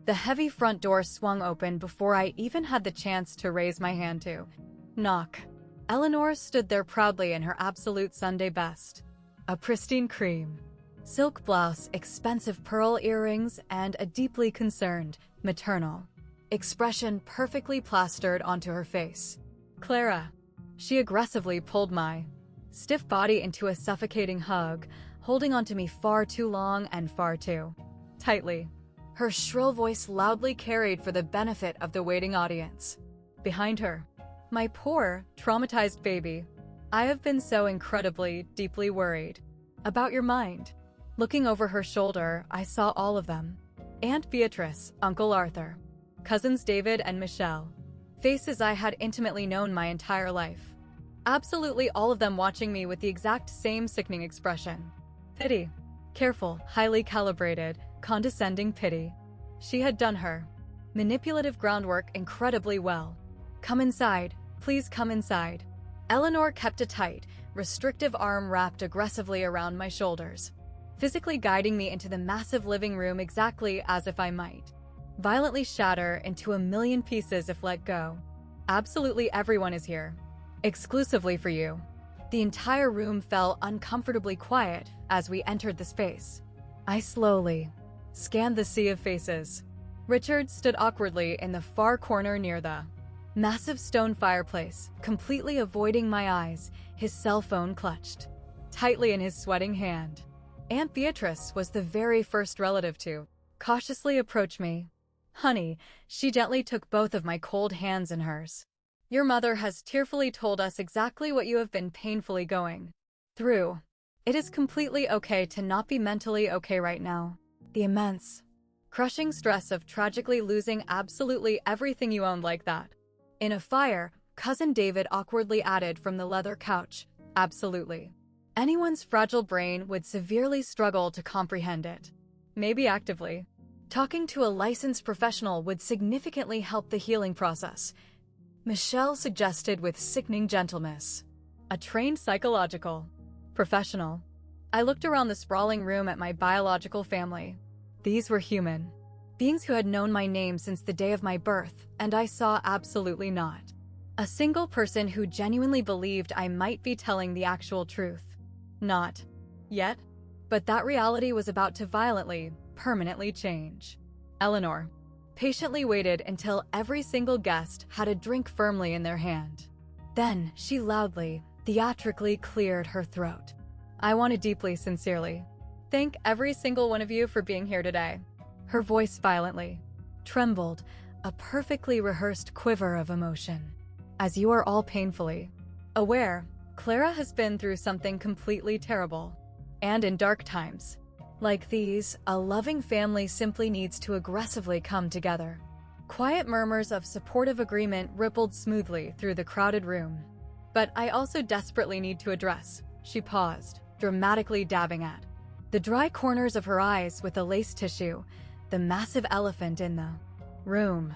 The heavy front door swung open before I even had the chance to raise my hand to knock. Eleanor stood there proudly in her absolute Sunday best. A pristine cream silk blouse, expensive pearl earrings, and a deeply concerned, maternal expression perfectly plastered onto her face. Clara. She aggressively pulled my stiff body into a suffocating hug, holding onto me far too long and far too tightly. Her shrill voice loudly carried for the benefit of the waiting audience. Behind her, my poor, traumatized baby. I have been so incredibly, deeply worried about your mind. Looking over her shoulder, I saw all of them. Aunt Beatrice, Uncle Arthur, cousins David and Michelle. Faces I had intimately known my entire life. Absolutely all of them watching me with the exact same sickening expression. Pity. Careful, highly calibrated, condescending pity. She had done her manipulative groundwork incredibly well. Come inside, please come inside. Eleanor kept a tight, restrictive arm wrapped aggressively around my shoulders, physically guiding me into the massive living room exactly as if I might violently shatter into a million pieces if let go. Absolutely everyone is here. Exclusively for you. The entire room fell uncomfortably quiet as we entered the space. I slowly scanned the sea of faces. Richard stood awkwardly in the far corner near the massive stone fireplace, completely avoiding my eyes, his cell phone clutched tightly in his sweating hand. Aunt Beatrice was the very first relative to cautiously approach me. Honey, she gently took both of my cold hands in hers. Your mother has tearfully told us exactly what you have been painfully going through. It is completely okay to not be mentally okay right now. The immense, crushing stress of tragically losing absolutely everything you owned like that. In a fire, cousin David awkwardly added from the leather couch, absolutely. Anyone's fragile brain would severely struggle to comprehend it. Maybe actively. Talking to a licensed professional would significantly help the healing process. Michelle suggested with sickening gentleness. A trained psychological professional. I looked around the sprawling room at my biological family. These were human beings who had known my name since the day of my birth, and I saw absolutely not a single person who genuinely believed I might be telling the actual truth. Not yet, but that reality was about to violently, permanently change. Eleanor patiently waited until every single guest had a drink firmly in their hand. Then she loudly, theatrically cleared her throat. I want to deeply, sincerely thank every single one of you for being here today. Her voice violently trembled, a perfectly rehearsed quiver of emotion. as you are all painfully aware, Clara has been through something completely terrible. And in dark times like these, a loving family simply needs to aggressively come together. Quiet murmurs of supportive agreement rippled smoothly through the crowded room. But I also desperately need to address, she paused, dramatically dabbing at the dry corners of her eyes with a lace tissue, the massive elephant in the room.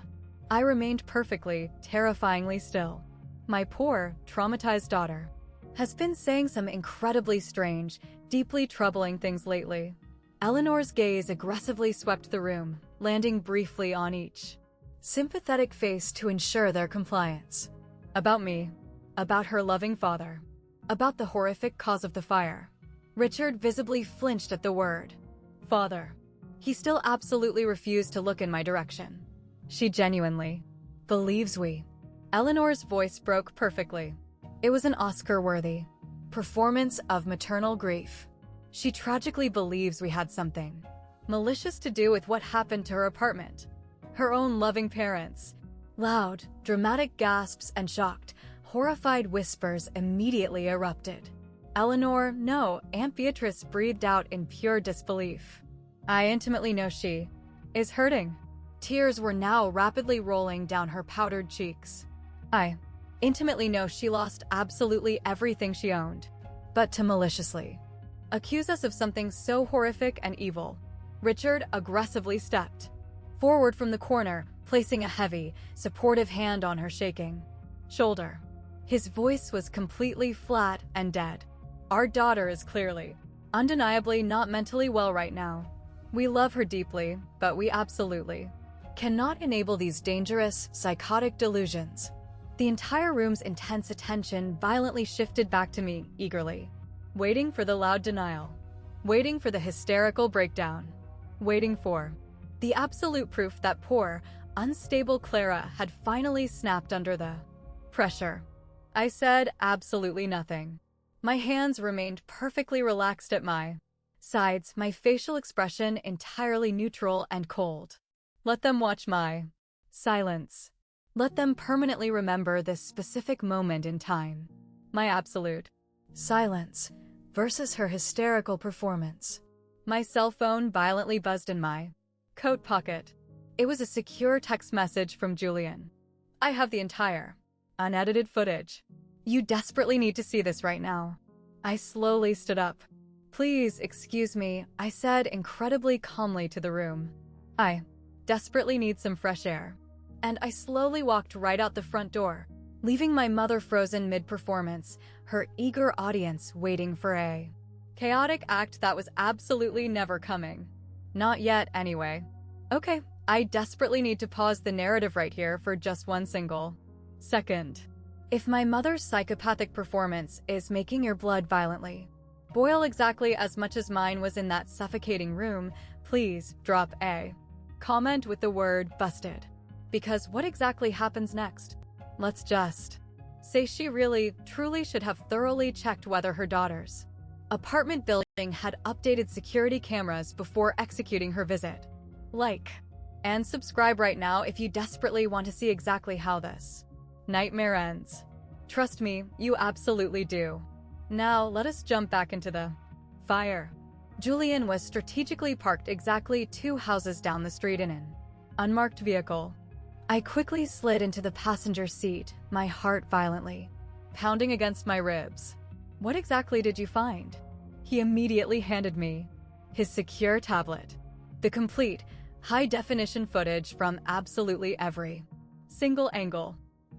I remained perfectly, terrifyingly still. My poor, traumatized daughter has been saying some incredibly strange, deeply troubling things lately. Eleanor's gaze aggressively swept the room, landing briefly on each sympathetic face to ensure their compliance. About me, about her loving father, about the horrific cause of the fire. Richard visibly flinched at the word father. He still absolutely refused to look in my direction. She genuinely believes we. Eleanor's voice broke perfectly. It was an Oscar-worthy performance of maternal grief. She tragically believes we had something malicious to do with what happened to her apartment. Her own loving parents. Loud, dramatic gasps and shocked, horrified whispers immediately erupted. Eleanor, no, Aunt Beatrice breathed out in pure disbelief. I intimately know she is hurting. Tears were now rapidly rolling down her powdered cheeks. I intimately know she lost absolutely everything she owned. But to maliciously accuse us of something so horrific and evil. Richard aggressively stepped forward from the corner, placing a heavy, supportive hand on her shaking shoulder. His voice was completely flat and dead. Our daughter is clearly, undeniably not mentally well right now. We love her deeply, but we absolutely cannot enable these dangerous, psychotic delusions. The entire room's intense attention violently shifted back to me, eagerly. Waiting for the loud denial. Waiting for the hysterical breakdown. Waiting for the absolute proof that poor, unstable Clara had finally snapped under the pressure. I said absolutely nothing. My hands remained perfectly relaxed at my sides, my facial expression entirely neutral and cold. Let them watch my silence. Let them permanently remember this specific moment in time. My absolute silence versus her hysterical performance. My cell phone violently buzzed in my coat pocket. It was a secure text message from Julian. I have the entire, unedited footage. You desperately need to see this right now. I slowly stood up. Please excuse me, I said incredibly calmly to the room. I desperately need some fresh air. And I slowly walked right out the front door, leaving my mother frozen mid-performance, her eager audience waiting for a chaotic act that was absolutely never coming. Not yet, anyway. Okay, I desperately need to pause the narrative right here for just one single second. If my mother's psychopathic performance is making your blood violently boil exactly as much as mine was in that suffocating room, please drop a comment with the word busted. Because what exactly happens next? Let's just say she really, truly should have thoroughly checked whether her daughter's apartment building had updated security cameras before executing her visit. Like and subscribe right now if you desperately want to see exactly how this nightmare ends. Trust me, you absolutely do. Now, let us jump back into the fire. Julian was strategically parked exactly 2 houses down the street in an unmarked vehicle. I quickly slid into the passenger seat, my heart violently pounding against my ribs. What exactly did you find? He immediately handed me his secure tablet. The complete, high-definition footage from absolutely every single angle.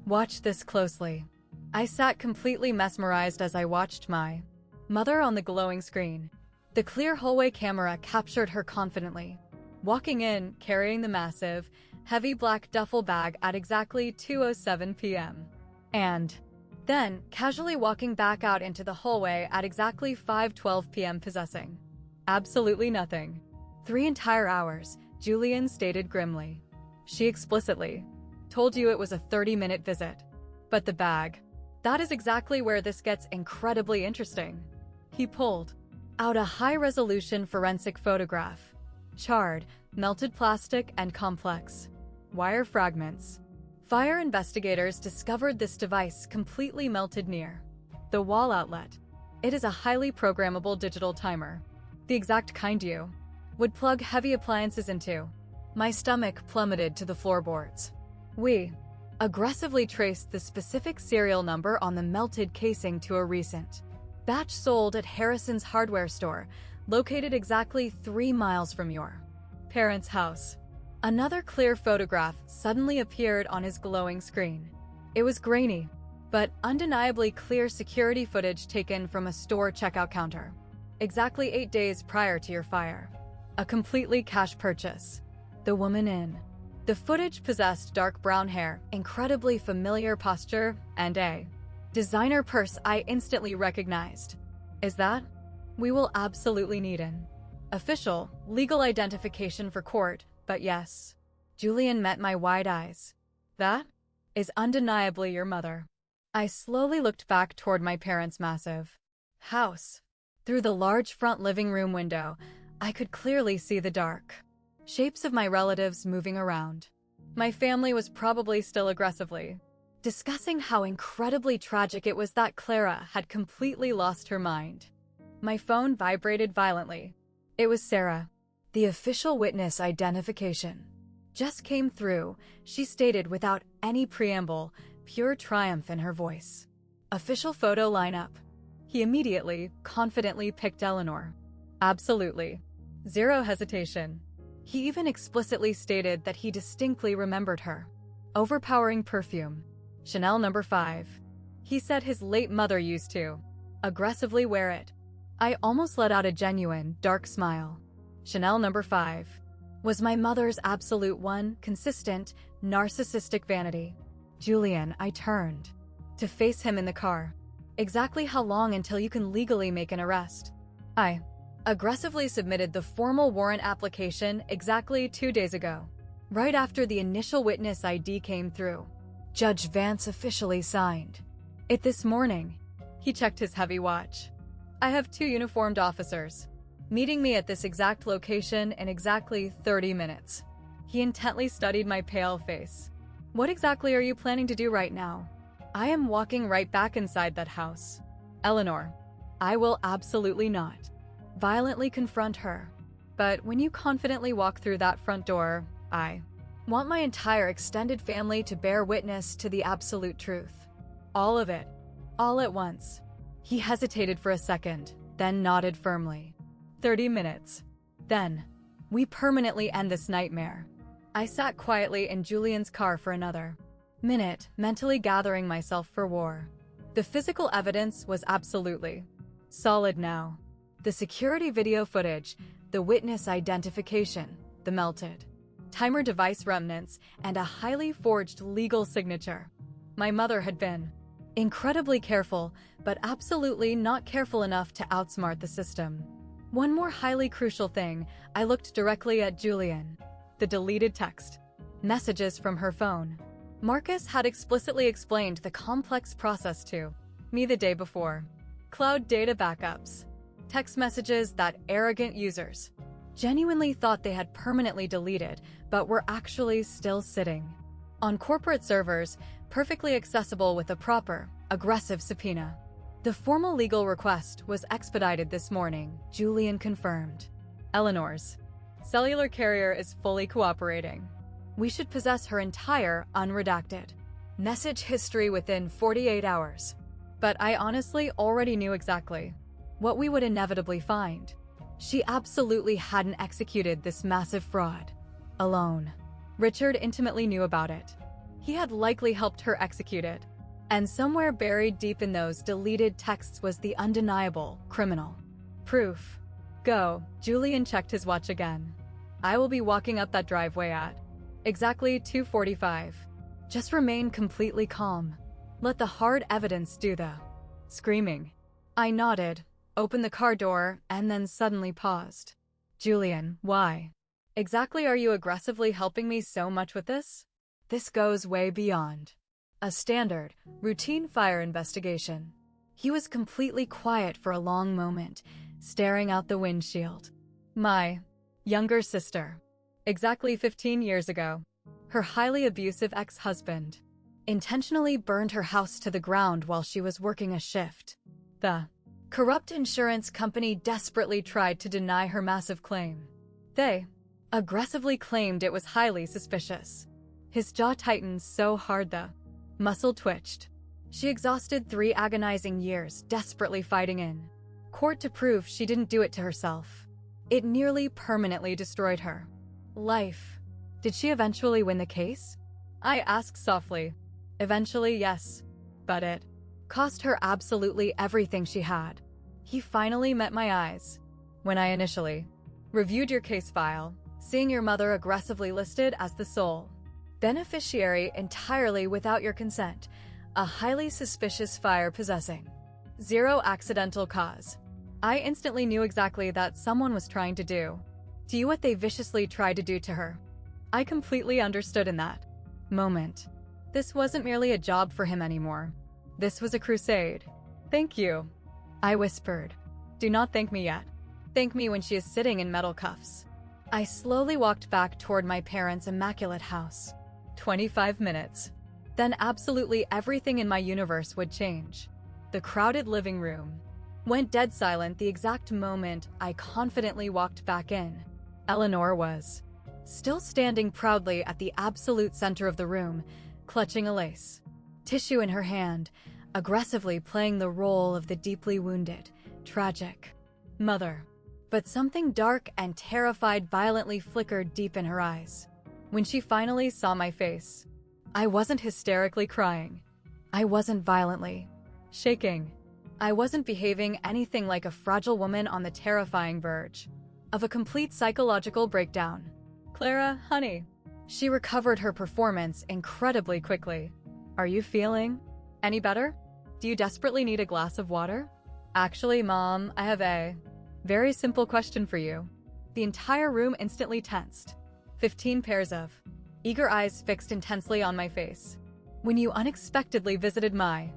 Watch this closely. I sat completely mesmerized as I watched my mother on the glowing screen. The clear hallway camera captured her confidently, walking in, carrying the massive, heavy black duffel bag at exactly 2:07 p.m. And then, casually walking back out into the hallway at exactly 5:12 p.m. possessing absolutely nothing. 3 entire hours, Julian stated grimly. She explicitly told you it was a 30-minute visit. But the bag. That is exactly where this gets incredibly interesting. He pulled out a high-resolution forensic photograph. Charred, melted plastic, and complex wire fragments Fire investigators discovered this device completely melted near the wall outlet. It is a highly programmable digital timer, the exact kind you would plug heavy appliances into. My stomach plummeted to the floorboards. We aggressively traced the specific serial number on the melted casing to a recent batch sold at Harrison's hardware store, located exactly 3 miles from your parents' house. Another clear photograph suddenly appeared on his glowing screen. It was grainy, but undeniably clear security footage taken from a store checkout counter, exactly 8 days prior to your fire. A completely cash purchase. The woman in the footage possessed dark brown hair, incredibly familiar posture, and a designer purse I instantly recognized. Is that? We will absolutely need an official, legal identification for court, but yes. Julian met my wide eyes. That is undeniably your mother. I slowly looked back toward my parents' massive house. Through the large front living room window, I could clearly see the dark shapes of my relatives moving around. My family was probably still aggressively discussing how incredibly tragic it was that Clara had completely lost her mind. My phone vibrated violently. It was Sarah. The official witness identification just came through, she stated without any preamble, pure triumph in her voice. Official photo lineup. He immediately, confidently picked Eleanor. Absolutely. Zero hesitation. He even explicitly stated that he distinctly remembered her. Overpowering perfume. Chanel No. 5. He said his late mother used to aggressively wear it. I almost let out a genuine, dark smile. Chanel No. 5 was my mother's absolute one, consistent, narcissistic vanity. Julian, I turned to face him in the car. Exactly how long until you can legally make an arrest? I aggressively submitted the formal warrant application exactly 2 days ago, right after the initial witness ID came through. Judge Vance officially signed it this morning. He checked his heavy watch. I have 2 uniformed officers meeting me at this exact location in exactly 30 minutes. He intently studied my pale face. What exactly are you planning to do right now? I am walking right back inside that house. Eleanor, I will absolutely not violently confront her. But when you confidently walk through that front door, I want my entire extended family to bear witness to the absolute truth. All of it. All at once. He hesitated for a second, then nodded firmly. 30 minutes. Then, we permanently end this nightmare. I sat quietly in Julian's car for another minute, mentally gathering myself for war. The physical evidence was absolutely solid now. The security video footage, the witness identification, the melted timer device remnants, and a highly forged legal signature. My mother had been incredibly careful, but absolutely not careful enough to outsmart the system. One more highly crucial thing, I looked directly at Julian. The deleted text messages from her phone. Marcus had explicitly explained the complex process to me the day before. Cloud data backups. Text messages that arrogant users genuinely thought they had permanently deleted, but were actually still sitting on corporate servers, perfectly accessible with a proper, aggressive subpoena. The formal legal request was expedited this morning, Julian confirmed. Eleanor's cellular carrier is fully cooperating. We should possess her entire, unredacted message history within 48 hours. But I honestly already knew exactly what we would inevitably find. She absolutely hadn't executed this massive fraud alone. Richard intimately knew about it. He had likely helped her execute it. And somewhere buried deep in those deleted texts was the undeniable criminal proof. Go. Julian checked his watch again. I will be walking up that driveway at exactly 2:45. Just remain completely calm. Let the hard evidence do the screaming. I nodded, opened the car door, and then suddenly paused. Julian, why exactly are you aggressively helping me so much with this? This goes way beyond a standard, routine fire investigation. He was completely quiet for a long moment, staring out the windshield. My younger sister. Exactly 15 years ago. Her highly abusive ex-husband intentionally burned her house to the ground while she was working a shift. The corrupt insurance company desperately tried to deny her massive claim. They aggressively claimed it was highly suspicious. His jaw tightened so hard the muscle twitched. She exhausted 3 agonizing years desperately fighting in court to prove she didn't do it to herself. It nearly permanently destroyed her life. Did she eventually win the case? I asked softly. Eventually, yes. But it cost her absolutely everything she had. He finally met my eyes. When I initially reviewed your case file, seeing your mother aggressively listed as the sole beneficiary entirely without your consent, a highly suspicious fire possessing 0 accidental cause, I instantly knew exactly that someone was trying to do to you what they viciously tried to do to her. I completely understood in that moment. This wasn't merely a job for him anymore. This was a crusade. Thank you, I whispered. Do not thank me yet. Thank me when she is sitting in metal cuffs. I slowly walked back toward my parents' immaculate house. 25 minutes. Then absolutely everything in my universe would change. The crowded living room went dead silent the exact moment I confidently walked back in. Eleanor was still standing proudly at the absolute center of the room, clutching a lace tissue in her hand, aggressively playing the role of the deeply wounded, tragic mother. But something dark and terrified violently flickered deep in her eyes. When she finally saw my face, I wasn't hysterically crying. I wasn't violently shaking. I wasn't behaving anything like a fragile woman on the terrifying verge of a complete psychological breakdown. Clara, honey. She recovered her performance incredibly quickly. Are you feeling any better? Do you desperately need a glass of water? Actually, Mom, I have a very simple question for you. The entire room instantly tensed. 15 pairs of eager eyes fixed intensely on my face. When you unexpectedly visited my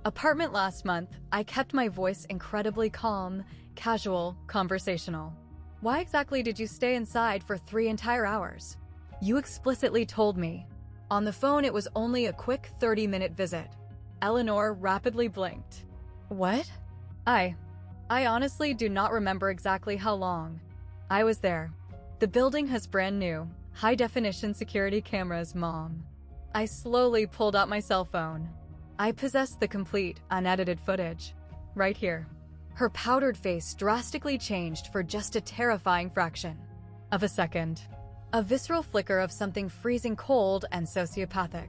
apartment last month, I kept my voice incredibly calm, casual, conversational. Why exactly did you stay inside for 3 entire hours? You explicitly told me. On the phone, it was only a quick 30-minute visit. Eleanor rapidly blinked. What? I honestly do not remember exactly how long I was there. The building has brand new, high-definition security cameras, Mom. I slowly pulled out my cell phone. I possess the complete, unedited footage. Right here. Her powdered face drastically changed for just a terrifying fraction of a second. A visceral flicker of something freezing cold and sociopathic,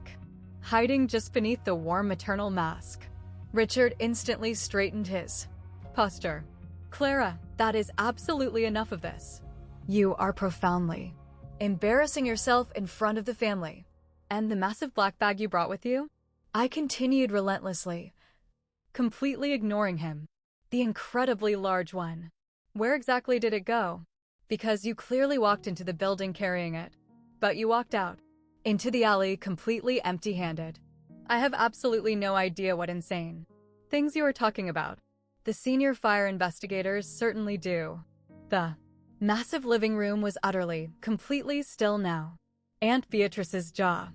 hiding just beneath the warm maternal mask. Richard instantly straightened his posture. Clara, that is absolutely enough of this. You are profoundly embarrassing yourself in front of the family. And the massive black bag you brought with you? I continued relentlessly, completely ignoring him. The incredibly large one. Where exactly did it go? Because you clearly walked into the building carrying it. But you walked out into the alley completely empty-handed. I have absolutely no idea what insane things you are talking about. The senior fire investigators certainly do. The massive living room was utterly, completely still now. Aunt Beatrice's jaw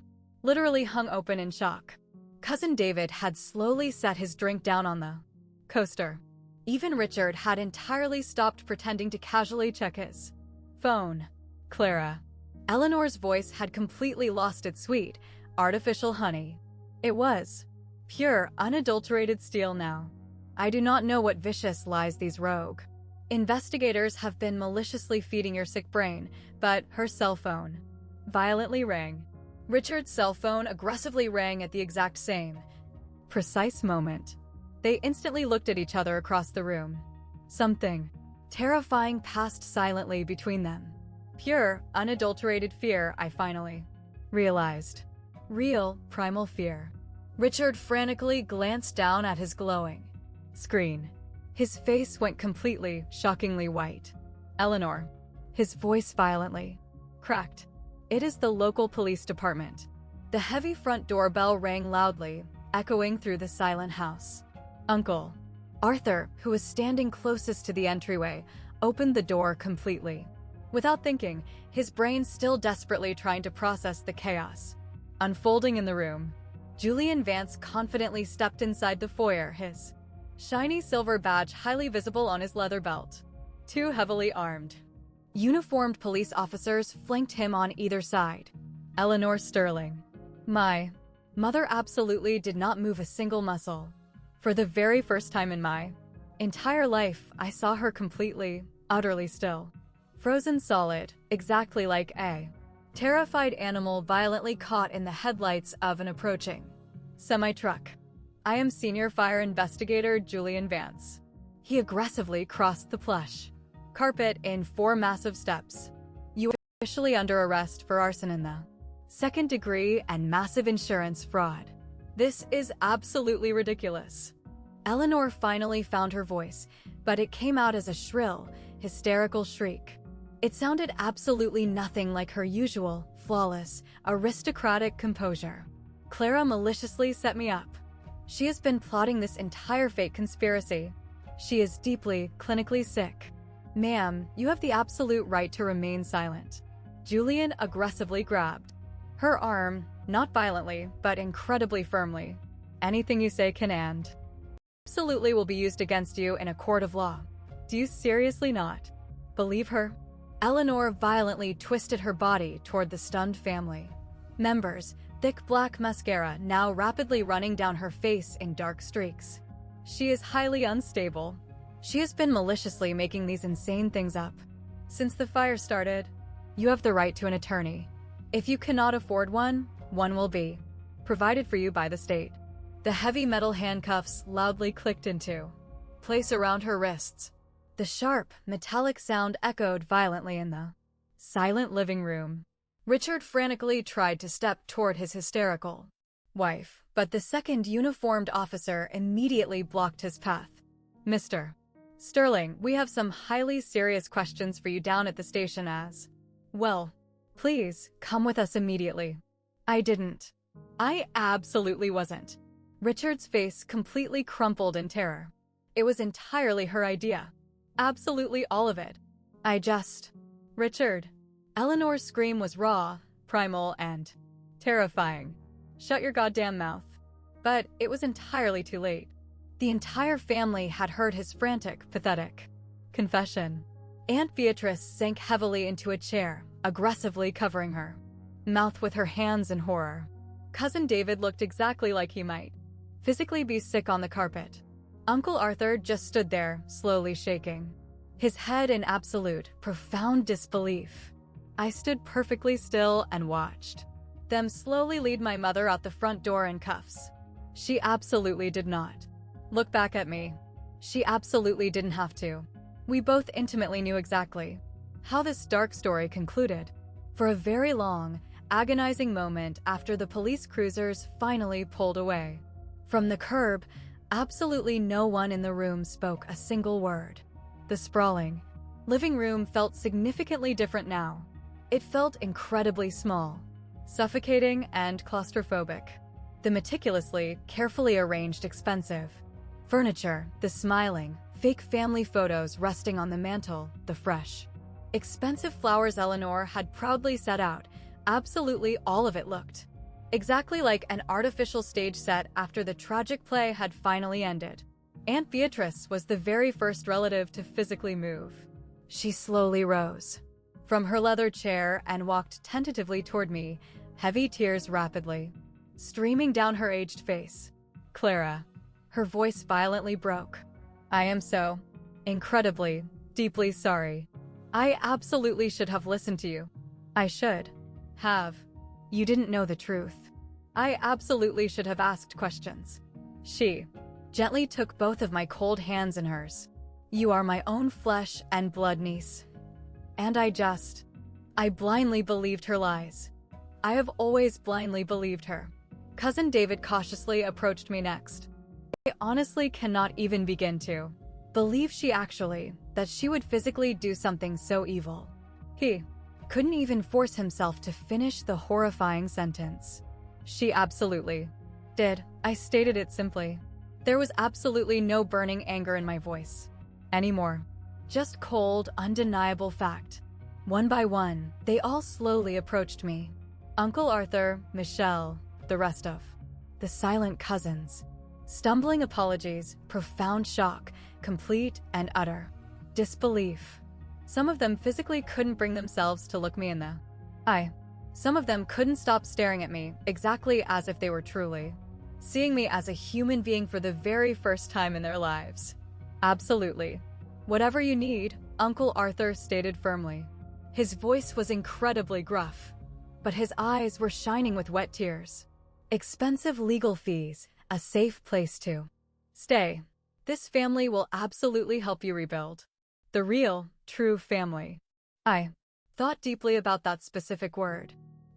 literally hung open in shock. Cousin David had slowly set his drink down on the coaster. Even Richard had entirely stopped pretending to casually check his phone. Clara. Eleanor's voice had completely lost its sweet, artificial honey. It was pure, unadulterated steel now. I do not know what vicious lies these rogue investigators have been maliciously feeding your sick brain, but her cell phone violently rang. Richard's cell phone aggressively rang at the exact same precise moment. They instantly looked at each other across the room. Something terrifying passed silently between them. Pure, unadulterated fear, I finally realized. Real, primal fear. Richard frantically glanced down at his glowing screen. His face went completely, shockingly white. Eleanor. His voice violently cracked. It is the local police department. The heavy front doorbell rang loudly, echoing through the silent house. Uncle Arthur, who was standing closest to the entryway, opened the door completely Without thinking, his brain still desperately trying to process the chaos unfolding in the room. Julian Vance confidently stepped inside the foyer, his shiny silver badge highly visible on his leather belt. Two heavily armed, uniformed police officers flanked him on either side. Eleanor Sterling. My mother absolutely did not move a single muscle. For the very first time in my entire life, I saw her completely, utterly still. Frozen solid, exactly like a terrified animal violently caught in the headlights of an approaching semi-truck. I am Senior Fire Investigator Julian Vance. He aggressively crossed the plush carpet in 4 massive steps. You are officially under arrest for arson in the second degree and massive insurance fraud. This is absolutely ridiculous. Eleanor finally found her voice, but it came out as a shrill, hysterical shriek. It sounded absolutely nothing like her usual, flawless, aristocratic composure. Clara maliciously set me up. She has been plotting this entire fake conspiracy. She is deeply, clinically sick. Ma'am, you have the absolute right to remain silent. Julian aggressively grabbed her arm, not violently, but incredibly firmly. Anything you say can and absolutely will be used against you in a court of law. Do you seriously not believe her? Eleanor violently twisted her body toward the stunned family members, thick black mascara now rapidly running down her face in dark streaks. She is highly unstable. She has been maliciously making these insane things up since the fire started. You have the right to an attorney. If you cannot afford one, one will be provided for you by the state. The heavy metal handcuffs loudly clicked into place around her wrists. The sharp, metallic sound echoed violently in the silent living room. Richard frantically tried to step toward his hysterical wife, but the second uniformed officer immediately blocked his path. Mr. Sterling, we have some highly serious questions for you down at the station as well. Please, come with us immediately. I didn't. I absolutely wasn't. Richard's face completely crumpled in terror. It was entirely her idea. Absolutely all of it. Richard. Eleanor's scream was raw, primal, and terrifying. Shut your goddamn mouth. But it was entirely too late. The entire family had heard his frantic, pathetic confession. Aunt Beatrice sank heavily into a chair, aggressively covering her mouth with her hands in horror. Cousin David looked exactly like he might physically be sick on the carpet. Uncle Arthur just stood there, slowly shaking his head in absolute, profound disbelief. I stood perfectly still and watched them slowly lead my mother out the front door in cuffs. She absolutely did not look back at me. She absolutely didn't have to. We both intimately knew exactly how this dark story concluded. For a very long, agonizing moment after the police cruisers finally pulled away from the curb, absolutely no one in the room spoke a single word. The sprawling living room felt significantly different now. It felt incredibly small, suffocating, and claustrophobic. The meticulously, carefully arranged expensive furniture, the smiling, fake family photos resting on the mantel, the fresh, expensive flowers Eleanor had proudly set out, absolutely all of it looked exactly like an artificial stage set after the tragic play had finally ended. Aunt Beatrice was the very first relative to physically move. She slowly rose from her leather chair and walked tentatively toward me, heavy tears rapidly streaming down her aged face. Clara. Her voice violently broke. I am so incredibly, deeply sorry. I absolutely should have listened to you. I should have. You didn't know the truth. I absolutely should have asked questions. She gently took both of my cold hands in hers. You are my own flesh and blood niece. And I blindly believed her lies. I have always blindly believed her. Cousin David cautiously approached me next. I honestly cannot even begin to believe that she would physically do something so evil. He couldn't even force himself to finish the horrifying sentence. She absolutely did. I stated it simply. There was absolutely no burning anger in my voice anymore. Just cold, undeniable fact. One by one, they all slowly approached me. Uncle Arthur, Michelle, the rest of the silent cousins. Stumbling apologies, profound shock, complete and utter disbelief. Some of them physically couldn't bring themselves to look me in the eye. Some of them couldn't stop staring at me, exactly as if they were truly seeing me as a human being for the very first time in their lives. Absolutely. Whatever you need, Uncle Arthur stated firmly. His voice was incredibly gruff, but his eyes were shining with wet tears. Expensive legal fees, a safe place to stay. This family will absolutely help you rebuild. The real, true family. I thought deeply about that specific word.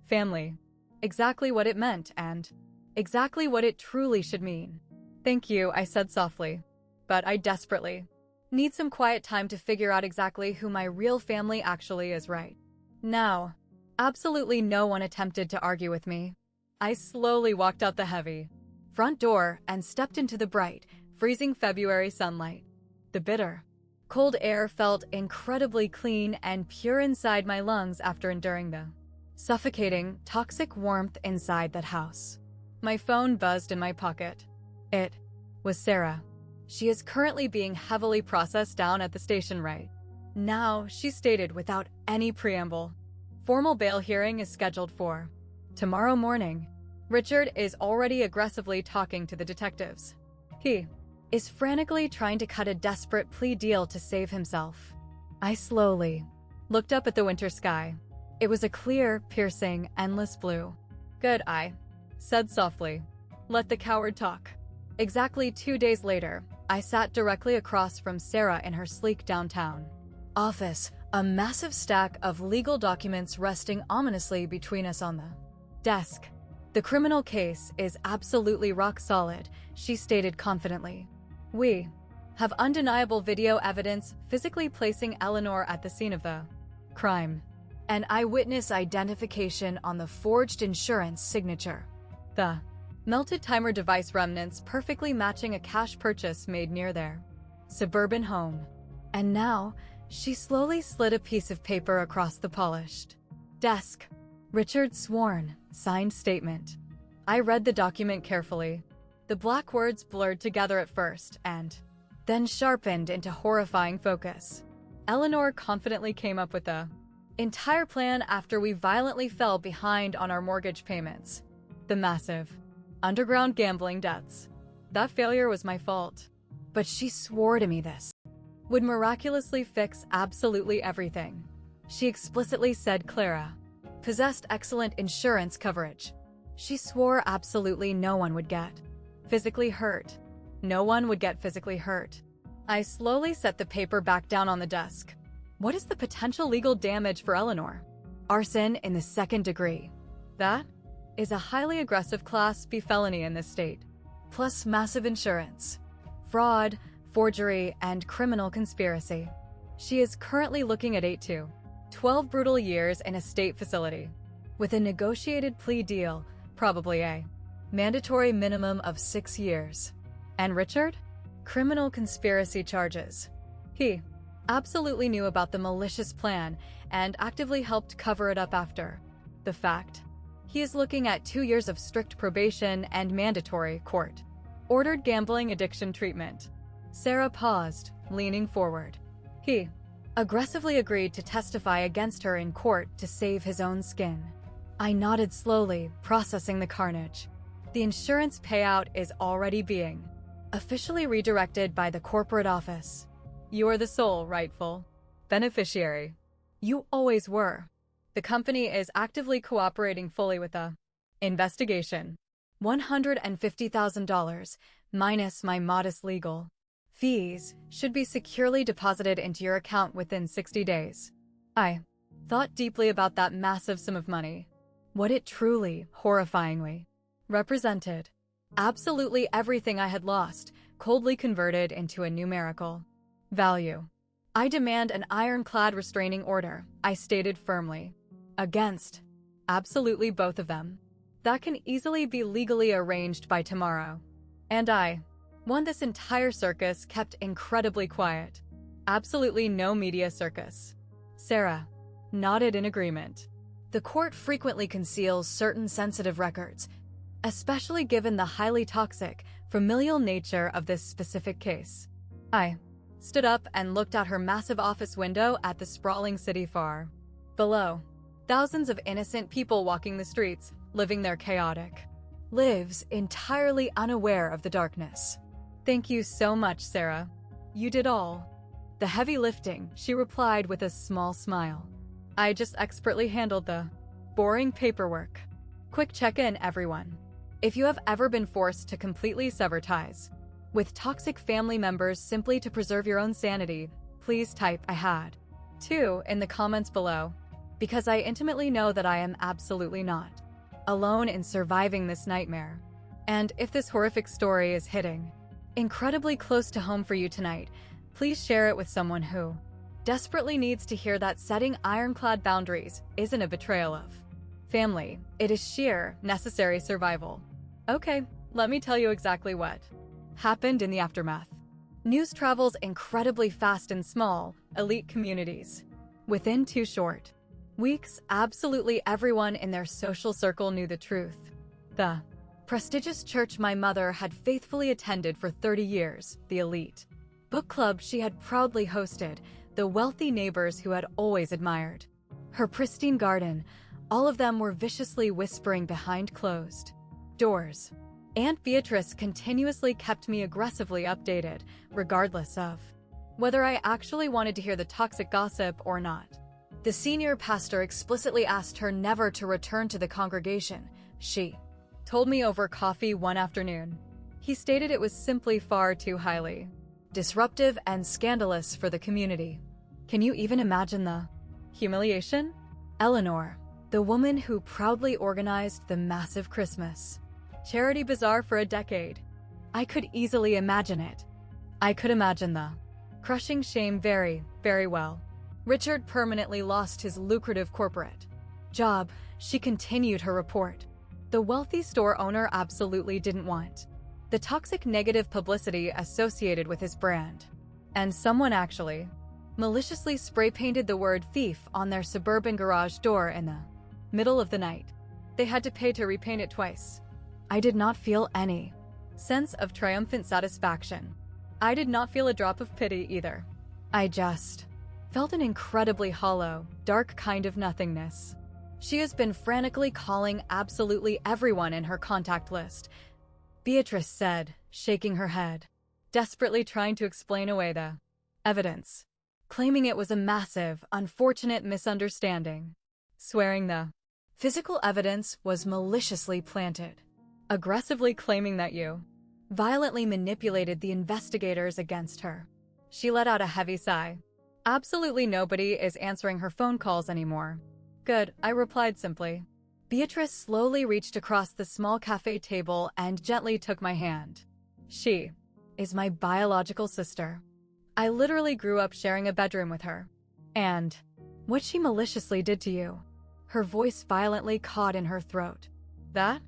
Family. Exactly what it meant and exactly what it truly should mean. Thank you, I said softly. But I desperately need some quiet time to figure out exactly who my real family actually is right now. Absolutely no one attempted to argue with me. I slowly walked out the heavy front door and stepped into the bright, freezing February sunlight. The bitter, cold air felt incredibly clean and pure inside my lungs after enduring the suffocating, toxic warmth inside that house. My phone buzzed in my pocket. It was Sarah. She is currently being heavily processed down at the station right now, she stated without any preamble. Formal bail hearing is scheduled for tomorrow morning. Richard is already aggressively talking to the detectives. He is frantically trying to cut a desperate plea deal to save himself. I slowly looked up at the winter sky. It was a clear, piercing, endless blue. Good, I said softly. Let the coward talk. Exactly 2 days later, I sat directly across from Sarah in her sleek downtown office, a massive stack of legal documents resting ominously between us on the desk. The criminal case is absolutely rock solid, she stated confidently. We have undeniable video evidence physically placing Eleanor at the scene of the crime. An eyewitness identification on the forged insurance signature. The melted timer device remnants perfectly matching a cash purchase made near their suburban home. And now, she slowly slid a piece of paper across the polished desk. Richard's sworn, signed statement. I read the document carefully. The black words blurred together at first and then sharpened into horrifying focus. Eleanor confidently came up with the entire plan after we violently fell behind on our mortgage payments. The massive underground gambling debts. That failure was my fault. But she swore to me this would miraculously fix absolutely everything. She explicitly said Clara possessed excellent insurance coverage. She swore absolutely no one would get physically hurt. No one would get physically hurt. I slowly set the paper back down on the desk. What is the potential legal damage for Eleanor? Arson in the 2nd degree. That is a highly aggressive Class B felony in this state, plus massive insurance, fraud, forgery, and criminal conspiracy. She is currently looking at 8 to 12 brutal years in a state facility, with a negotiated plea deal, probably a mandatory minimum of 6 years. And Richard? Criminal conspiracy charges. He absolutely knew about the malicious plan and actively helped cover it up after the fact. He is looking at 2 years of strict probation and mandatory court-ordered gambling addiction treatment. Sarah paused, leaning forward. He aggressively agreed to testify against her in court to save his own skin. I nodded slowly, processing the carnage. The insurance payout is already being officially redirected by the corporate office. You are the sole rightful beneficiary. You always were. The company is actively cooperating fully with the investigation. $150,000 minus my modest legal fees should be securely deposited into your account within 60 days. I thought deeply about that massive sum of money. What it truly, horrifyingly, represented. Absolutely everything I had lost, coldly converted into a numerical value. I demand an ironclad restraining order, I stated firmly. Against absolutely both of them. That can easily be legally arranged by tomorrow. And I won this entire circus kept incredibly quiet. Absolutely no media circus. Sarah nodded in agreement. The court frequently conceals certain sensitive records, especially given the highly toxic, familial nature of this specific case. I stood up and looked out her massive office window at the sprawling city far below. Thousands of innocent people walking the streets, living their chaotic lives entirely unaware of the darkness. Thank you so much, Sarah. You did all the heavy lifting, she replied with a small smile. I just expertly handled the boring paperwork. Quick check-in, everyone. If you have ever been forced to completely sever ties with toxic family members simply to preserve your own sanity, please type I had too in the comments below, because I intimately know that I am absolutely not alone in surviving this nightmare. And if this horrific story is hitting incredibly close to home for you tonight, please share it with someone who desperately needs to hear that setting ironclad boundaries isn't a betrayal of family. It is sheer, necessary survival. Okay, let me tell you exactly what happened in the aftermath. News travels incredibly fast in small, elite communities. Within 2 short weeks, absolutely everyone in their social circle knew the truth. The prestigious church my mother had faithfully attended for 30 years, the elite book club she had proudly hosted, the wealthy neighbors who had always admired her pristine garden, all of them were viciously whispering behind closed doors. Aunt Beatrice continuously kept me aggressively updated, regardless of whether I actually wanted to hear the toxic gossip or not. The senior pastor explicitly asked her never to return to the congregation, she told me over coffee one afternoon. He stated it was simply far too highly disruptive and scandalous for the community. Can you even imagine the humiliation? Eleanor, the woman who proudly organized the massive Christmas charity bazaar for a decade. I could easily imagine it. I could imagine the crushing shame very, very well. Richard permanently lost his lucrative corporate job, she continued her report. The wealthy store owner absolutely didn't want the toxic negative publicity associated with his brand. And someone actually maliciously spray-painted the word thief on their suburban garage door in the middle of the night. They had to pay to repaint it twice. I did not feel any sense of triumphant satisfaction. I did not feel a drop of pity either. I just felt an incredibly hollow, dark kind of nothingness. She has been frantically calling absolutely everyone in her contact list, Beatrice said, shaking her head, desperately trying to explain away the evidence, claiming it was a massive, unfortunate misunderstanding, swearing the physical evidence was maliciously planted, aggressively claiming that you violently manipulated the investigators against her. She let out a heavy sigh. Absolutely nobody is answering her phone calls anymore. Good, I replied simply. Beatrice slowly reached across the small cafe table and gently took my hand. She is my biological sister. I literally grew up sharing a bedroom with her. And what she maliciously did to you. Her voice violently caught in her throat. That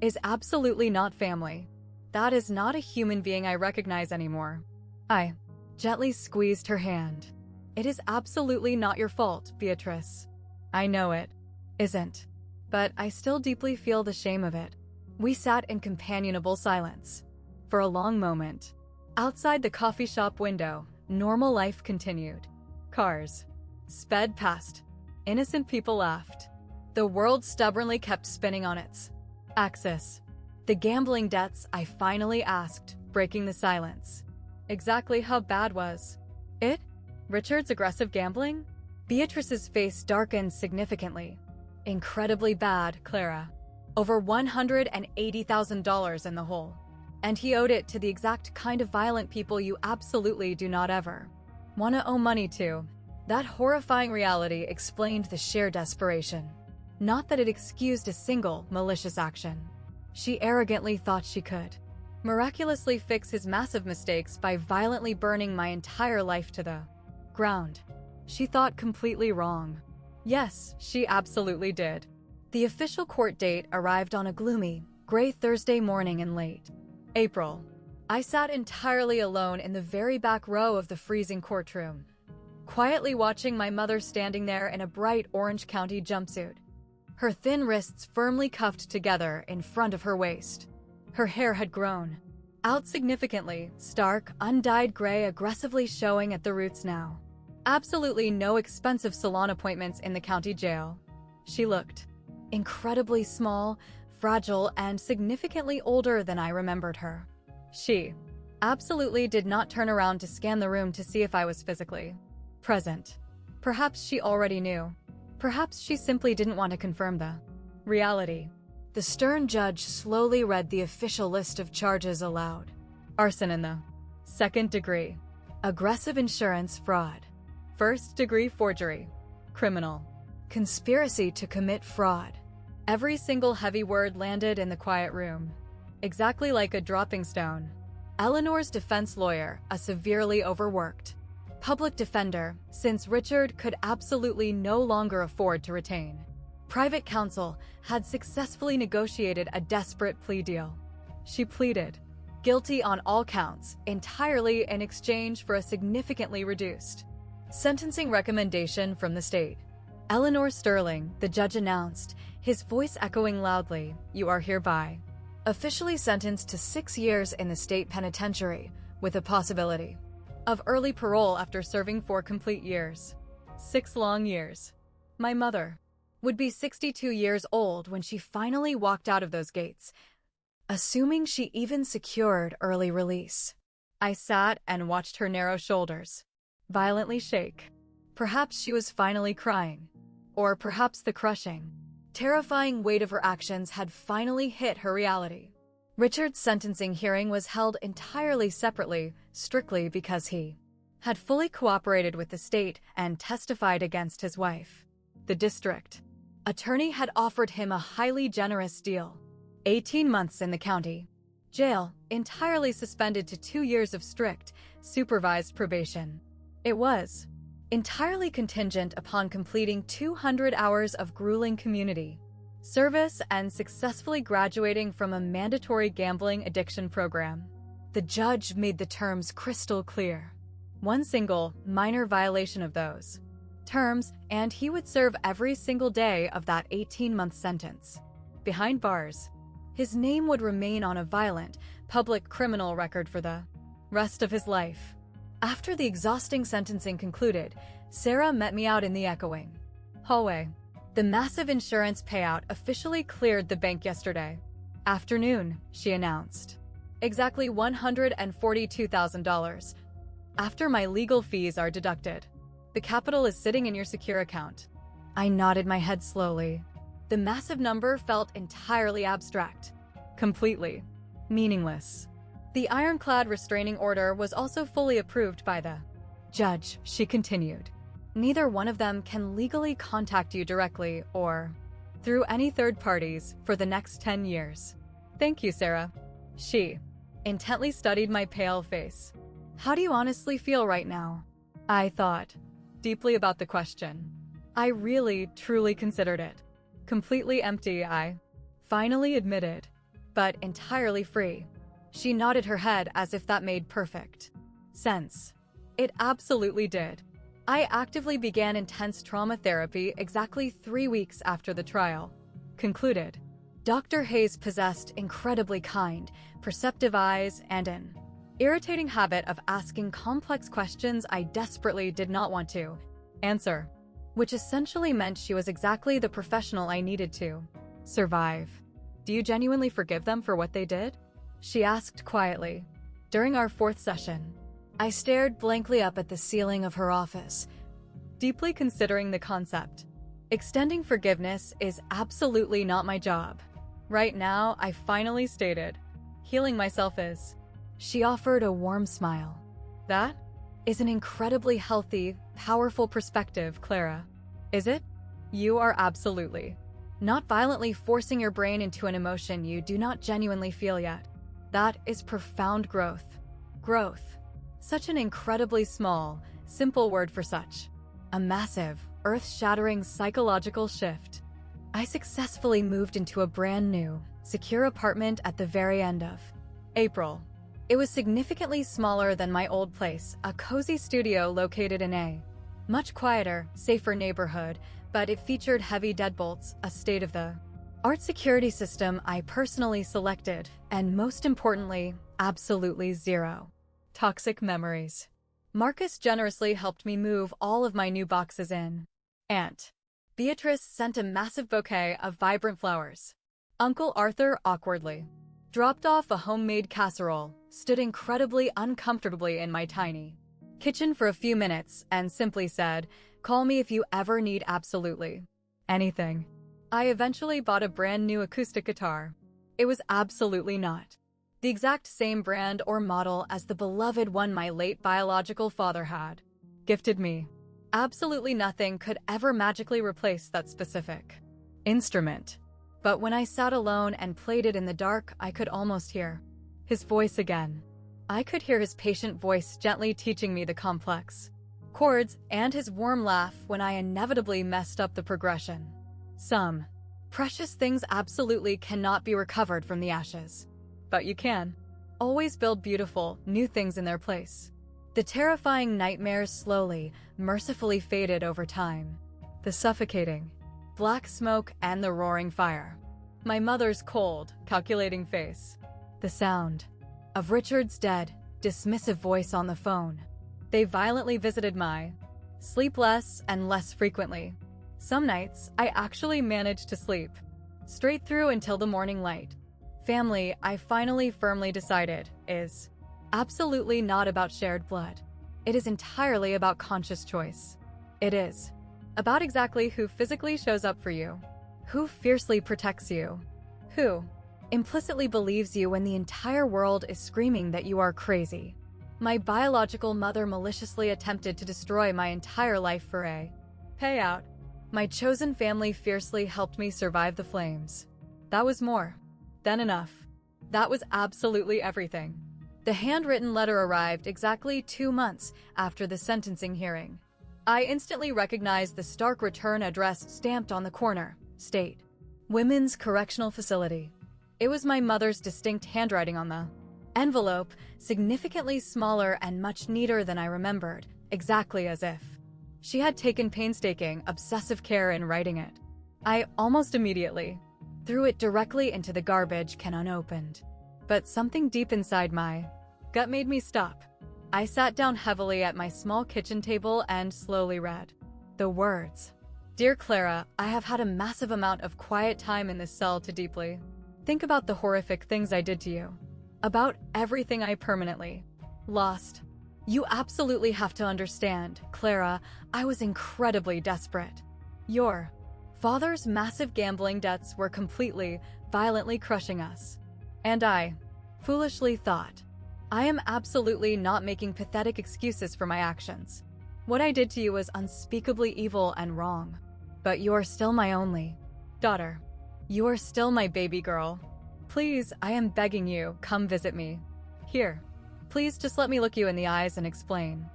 is absolutely not family. That is not a human being I recognize anymore. I gently squeezed her hand. It is absolutely not your fault, Beatrice. I know it isn't. But I still deeply feel the shame of it. We sat in companionable silence for a long moment. Outside the coffee shop window, normal life continued. Cars sped past. Innocent people laughed. The world stubbornly kept spinning on its axis. The gambling debts, I finally asked, breaking the silence. Exactly how bad was it? Richard's aggressive gambling? Beatrice's face darkened significantly. Incredibly bad, Clara. Over $180,000 in the hole. And he owed it to the exact kind of violent people you absolutely do not ever want to owe money to. That horrifying reality explained the sheer desperation. Not that it excused a single malicious action. She arrogantly thought she could miraculously fix his massive mistakes by violently burning my entire life to the ground. She thought completely wrong. Yes, she absolutely did. The official court date arrived on a gloomy, gray Thursday morning in late April. I sat entirely alone in the very back row of the freezing courtroom. quietly watching my mother standing there in a bright Orange County jumpsuit, her thin wrists firmly cuffed together in front of her waist. Her hair had grown out significantly, stark, undyed gray aggressively showing at the roots now. Absolutely no expensive salon appointments in the county jail. She looked incredibly small, fragile, and significantly older than I remembered her. She absolutely did not turn around to scan the room to see if I was physically present. Perhaps she already knew. Perhaps she simply didn't want to confirm the reality. The stern judge slowly read the official list of charges aloud. Arson in the second degree, aggressive insurance fraud, first degree forgery, criminal, conspiracy to commit fraud. Every single heavy word landed in the quiet room, exactly like a dropping stone. Eleanor's defense lawyer, a severely overworked public defender, since Richard could absolutely no longer afford to retain private counsel, had successfully negotiated a desperate plea deal. She pleaded guilty on all counts, entirely in exchange for a significantly reduced sentencing recommendation from the state. Eleanor Sterling, the judge announced, his voice echoing loudly, "You are hereby officially sentenced to 6 years in the state penitentiary, with a possibility of early parole after serving 4 complete years." 6 long years. My mother would be 62 years old when she finally walked out of those gates, assuming she even secured early release. I sat and watched her narrow shoulders violently shake. Perhaps she was finally crying. Or perhaps the crushing, terrifying weight of her actions had finally hit her reality. Richard's sentencing hearing was held entirely separately, strictly because he had fully cooperated with the state and testified against his wife. The district attorney had offered him a highly generous deal: 18 months in the county jail, entirely suspended to 2 years of strict, supervised probation. It was entirely contingent upon completing 200 hours of grueling community service and successfully graduating from a mandatory gambling addiction program. The judge made the terms crystal clear. One single, minor violation of those terms, and he would serve every single day of that 18-month sentence behind bars. His name would remain on a violent, public criminal record for the rest of his life. After the exhausting sentencing concluded, Sarah met me out in the echoing hallway. The massive insurance payout officially cleared the bank yesterday afternoon, she announced. Exactly $142,000. After my legal fees are deducted. The capital is sitting in your secure account. I nodded my head slowly. The massive number felt entirely abstract, completely meaningless. The ironclad restraining order was also fully approved by the judge, she continued. Neither one of them can legally contact you directly or through any third parties for the next 10 years. Thank you, Sarah. She intently studied my pale face. How do you honestly feel right now? I thought deeply about the question. I really, truly considered it. Completely empty, I finally admitted, but entirely free. She nodded her head as if that made perfect sense. It absolutely did. I actively began intense trauma therapy exactly 3 weeks after the trial concluded. Dr. Hayes possessed incredibly kind, perceptive eyes and an irritating habit of asking complex questions I desperately did not want to answer, which essentially meant she was exactly the professional I needed to survive. Do you genuinely forgive them for what they did? She asked quietly. During our 4th session, I stared blankly up at the ceiling of her office, deeply considering the concept. Extending forgiveness is absolutely not my job. Right now, I finally stated, healing myself is. She offered a warm smile. That is an incredibly healthy, powerful perspective, Clara. Is it? You are absolutely not violently forcing your brain into an emotion you do not genuinely feel yet. That is profound growth. Growth. Such an incredibly small, simple word for such a massive, earth-shattering psychological shift. I successfully moved into a brand new, secure apartment at the very end of April. It was significantly smaller than my old place, a cozy studio located in a Much quieter, safer neighborhood, but it featured heavy deadbolts, a state-of-the-art security system I personally selected, and most importantly, absolutely zero toxic memories. Marcus generously helped me move all of my new boxes in. Aunt Beatrice sent a massive bouquet of vibrant flowers. Uncle Arthur awkwardly dropped off a homemade casserole, stood incredibly uncomfortably in my tiny kitchen for a few minutes, and simply said, "Call me if you ever need absolutely anything." I eventually bought a brand new acoustic guitar. It was absolutely not the exact same brand or model as the beloved one my late biological father had gifted me. Absolutely nothing could ever magically replace that specific instrument. But when I sat alone and played it in the dark, I could almost hear his voice again. I could hear his patient voice gently teaching me the complex chords, and his warm laugh when I inevitably messed up the progression. Some precious things absolutely cannot be recovered from the ashes. But you can always build beautiful, new things in their place. The terrifying nightmares slowly, mercifully faded over time. The suffocating black smoke and the roaring fire. My mother's cold, calculating face. The sound of Richard's dead, dismissive voice on the phone. They violently visited my sleep less and less frequently. Some nights, I actually managed to sleep straight through until the morning light. Family, I finally firmly decided, is absolutely not about shared blood. It is entirely about conscious choice. It is about exactly who physically shows up for you, who fiercely protects you, who implicitly believes you when the entire world is screaming that you are crazy. My biological mother maliciously attempted to destroy my entire life for a payout. My chosen family fiercely helped me survive the flames. That was more than enough. That was absolutely everything. The handwritten letter arrived exactly 2 months after the sentencing hearing. I instantly recognized the stark return address stamped on the corner. State Women's Correctional Facility. It was my mother's distinct handwriting on the envelope, significantly smaller and much neater than I remembered, exactly as if she had taken painstaking, obsessive care in writing it. I almost immediately threw it directly into the garbage can unopened. But something deep inside my gut made me stop. I sat down heavily at my small kitchen table and slowly read the words. Dear Clara, I have had a massive amount of quiet time in this cell to deeply think about the horrific things I did to you. About everything I permanently lost. You absolutely have to understand, Clara, I was incredibly desperate. Your father's massive gambling debts were completely, violently crushing us. And I foolishly thought, I am absolutely not making pathetic excuses for my actions. What I did to you was unspeakably evil and wrong. But you are still my only daughter. You are still my baby girl. Please, I am begging you, come visit me. Here. Please just let me look you in the eyes and explain.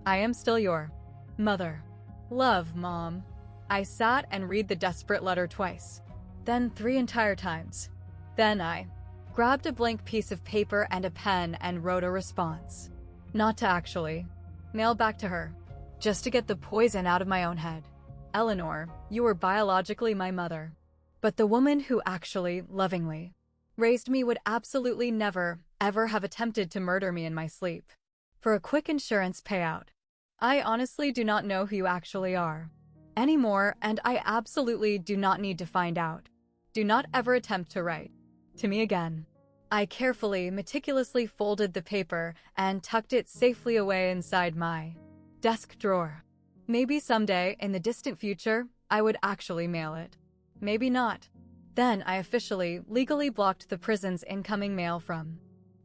I am still your mother. Love, Mom. I sat and read the desperate letter twice. Then 3 entire times. Then I grabbed a blank piece of paper and a pen and wrote a response. Not to actually mail back to her. Just to get the poison out of my own head. Eleanor, you were biologically my mother. But the woman who actually, lovingly, raised me would absolutely never, ever have attempted to murder me in my sleep. For a quick insurance payout. I honestly do not know who you actually are anymore, and I absolutely do not need to find out. Do not ever attempt to write to me again. I carefully, meticulously folded the paper and tucked it safely away inside my desk drawer. Maybe someday, in the distant future, I would actually mail it. Maybe not. Then I officially, legally blocked the prison's incoming mail from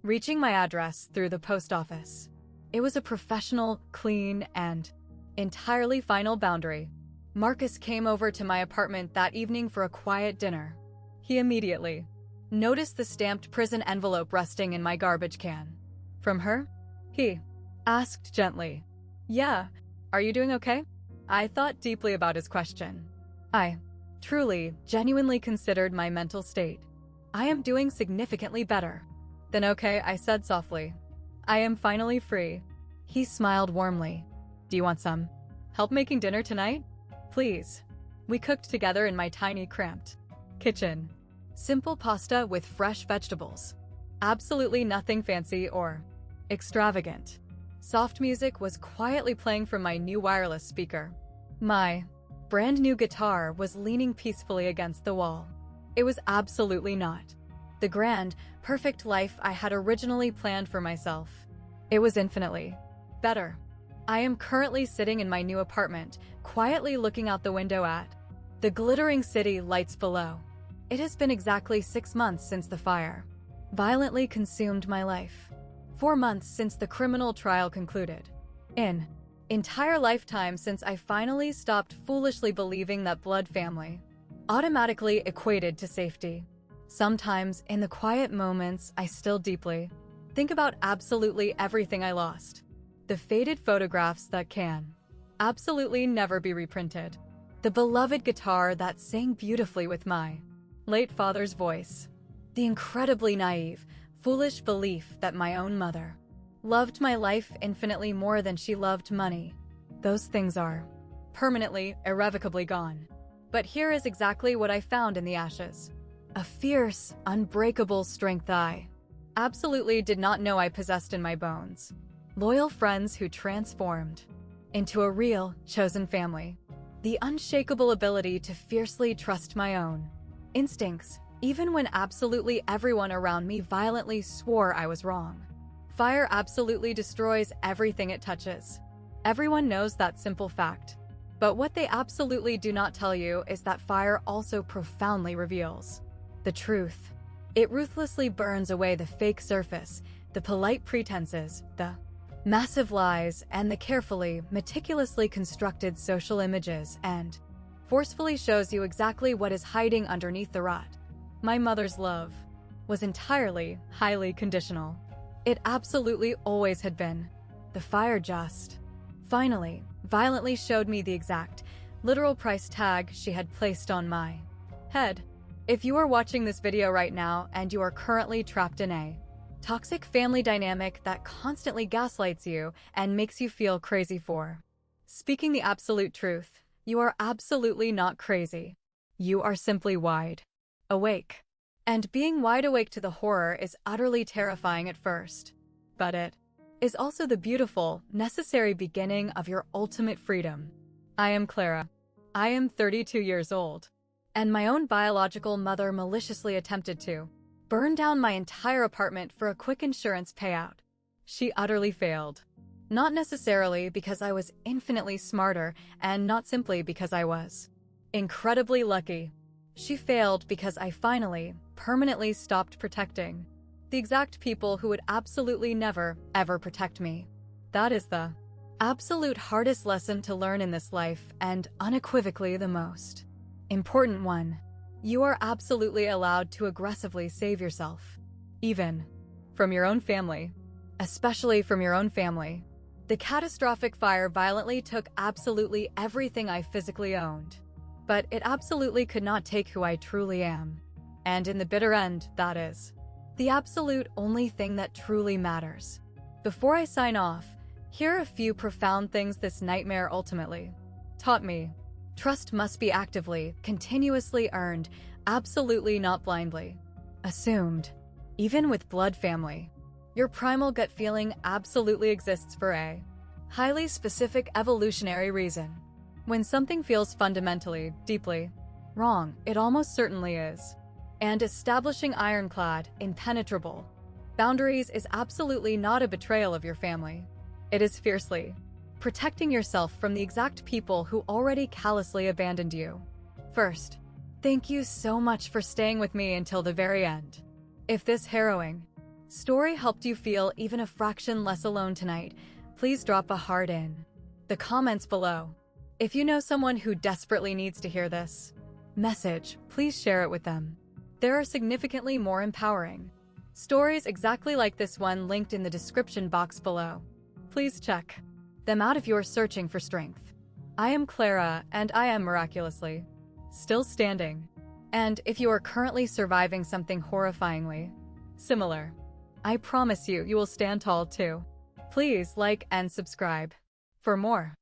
reaching my address through the post office. It was a professional, clean, and entirely final boundary. Marcus came over to my apartment that evening for a quiet dinner. He immediately noticed the stamped prison envelope resting in my garbage can. From her? He asked gently. Yeah, are you doing okay? I thought deeply about his question. I truly, genuinely considered my mental state. I am doing significantly better. Then okay, I said softly. I am finally free. He smiled warmly. Do you want some Help making dinner tonight? Please. We cooked together in my tiny, cramped kitchen. Simple pasta with fresh vegetables. Absolutely nothing fancy or extravagant. Soft music was quietly playing from my new wireless speaker. My brand new guitar was leaning peacefully against the wall. It was absolutely not the grand, perfect life I had originally planned for myself. It was infinitely better. I am currently sitting in my new apartment, quietly looking out the window at the glittering city lights below. It has been exactly 6 months since the fire violently consumed my life. 4 months since the criminal trial concluded. An entire lifetime since I finally stopped foolishly believing that blood family automatically equated to safety. Sometimes, in the quiet moments, I still deeply think about absolutely everything I lost. The faded photographs that can absolutely never be reprinted. The beloved guitar that sang beautifully with my late father's voice. The incredibly naive, foolish belief that my own mother loved my life infinitely more than she loved money. Those things are permanently, irrevocably gone. But here is exactly what I found in the ashes. A fierce, unbreakable strength I absolutely did not know I possessed in my bones. Loyal friends who transformed into a real, chosen family. The unshakable ability to fiercely trust my own instincts, even when absolutely everyone around me violently swore I was wrong. Fire absolutely destroys everything it touches. Everyone knows that simple fact. But what they absolutely do not tell you is that fire also profoundly reveals the truth. It ruthlessly burns away the fake surface, the polite pretenses, the massive lies, and the carefully, meticulously constructed social images, and forcefully shows you exactly what is hiding underneath the rot. My mother's love was entirely, highly conditional. It absolutely always had been. The fire just finally, violently showed me the exact, literal price tag she had placed on my head. If you are watching this video right now and you are currently trapped in a toxic family dynamic that constantly gaslights you and makes you feel crazy for speaking the absolute truth, you are absolutely not crazy. You are simply wide awake. And being wide awake to the horror is utterly terrifying at first. But it is also the beautiful, necessary beginning of your ultimate freedom. I am Clara. I am 32 years old. And my own biological mother maliciously attempted to burn down my entire apartment for a quick insurance payout. She utterly failed. Not necessarily because I was infinitely smarter, and not simply because I was incredibly lucky. She failed because I finally, permanently stopped protecting the exact people who would absolutely never, ever protect me. That is the absolute hardest lesson to learn in this life, and unequivocally the most important one. You are absolutely allowed to aggressively save yourself, even from your own family, especially from your own family. The catastrophic fire violently took absolutely everything I physically owned, but it absolutely could not take who I truly am. And in the bitter end, that is the absolute only thing that truly matters. Before I sign off, here are a few profound things this nightmare ultimately taught me. Trust must be actively, continuously earned, absolutely not blindly assumed. Even with blood family, your primal gut feeling absolutely exists for a highly specific evolutionary reason. When something feels fundamentally, deeply wrong, it almost certainly is. And establishing ironclad, impenetrable boundaries is absolutely not a betrayal of your family. It is fiercely protecting yourself from the exact people who already callously abandoned you. First, thank you so much for staying with me until the very end. If this harrowing story helped you feel even a fraction less alone tonight, please drop a heart in the comments below. If you know someone who desperately needs to hear this message, please share it with them. There are significantly more empowering stories exactly like this one linked in the description box below. Please check them out if you're searching for strength. I am Clara, and I am miraculously still standing. And if you are currently surviving something horrifyingly similar, I promise you, you will stand tall too. Please like and subscribe for more.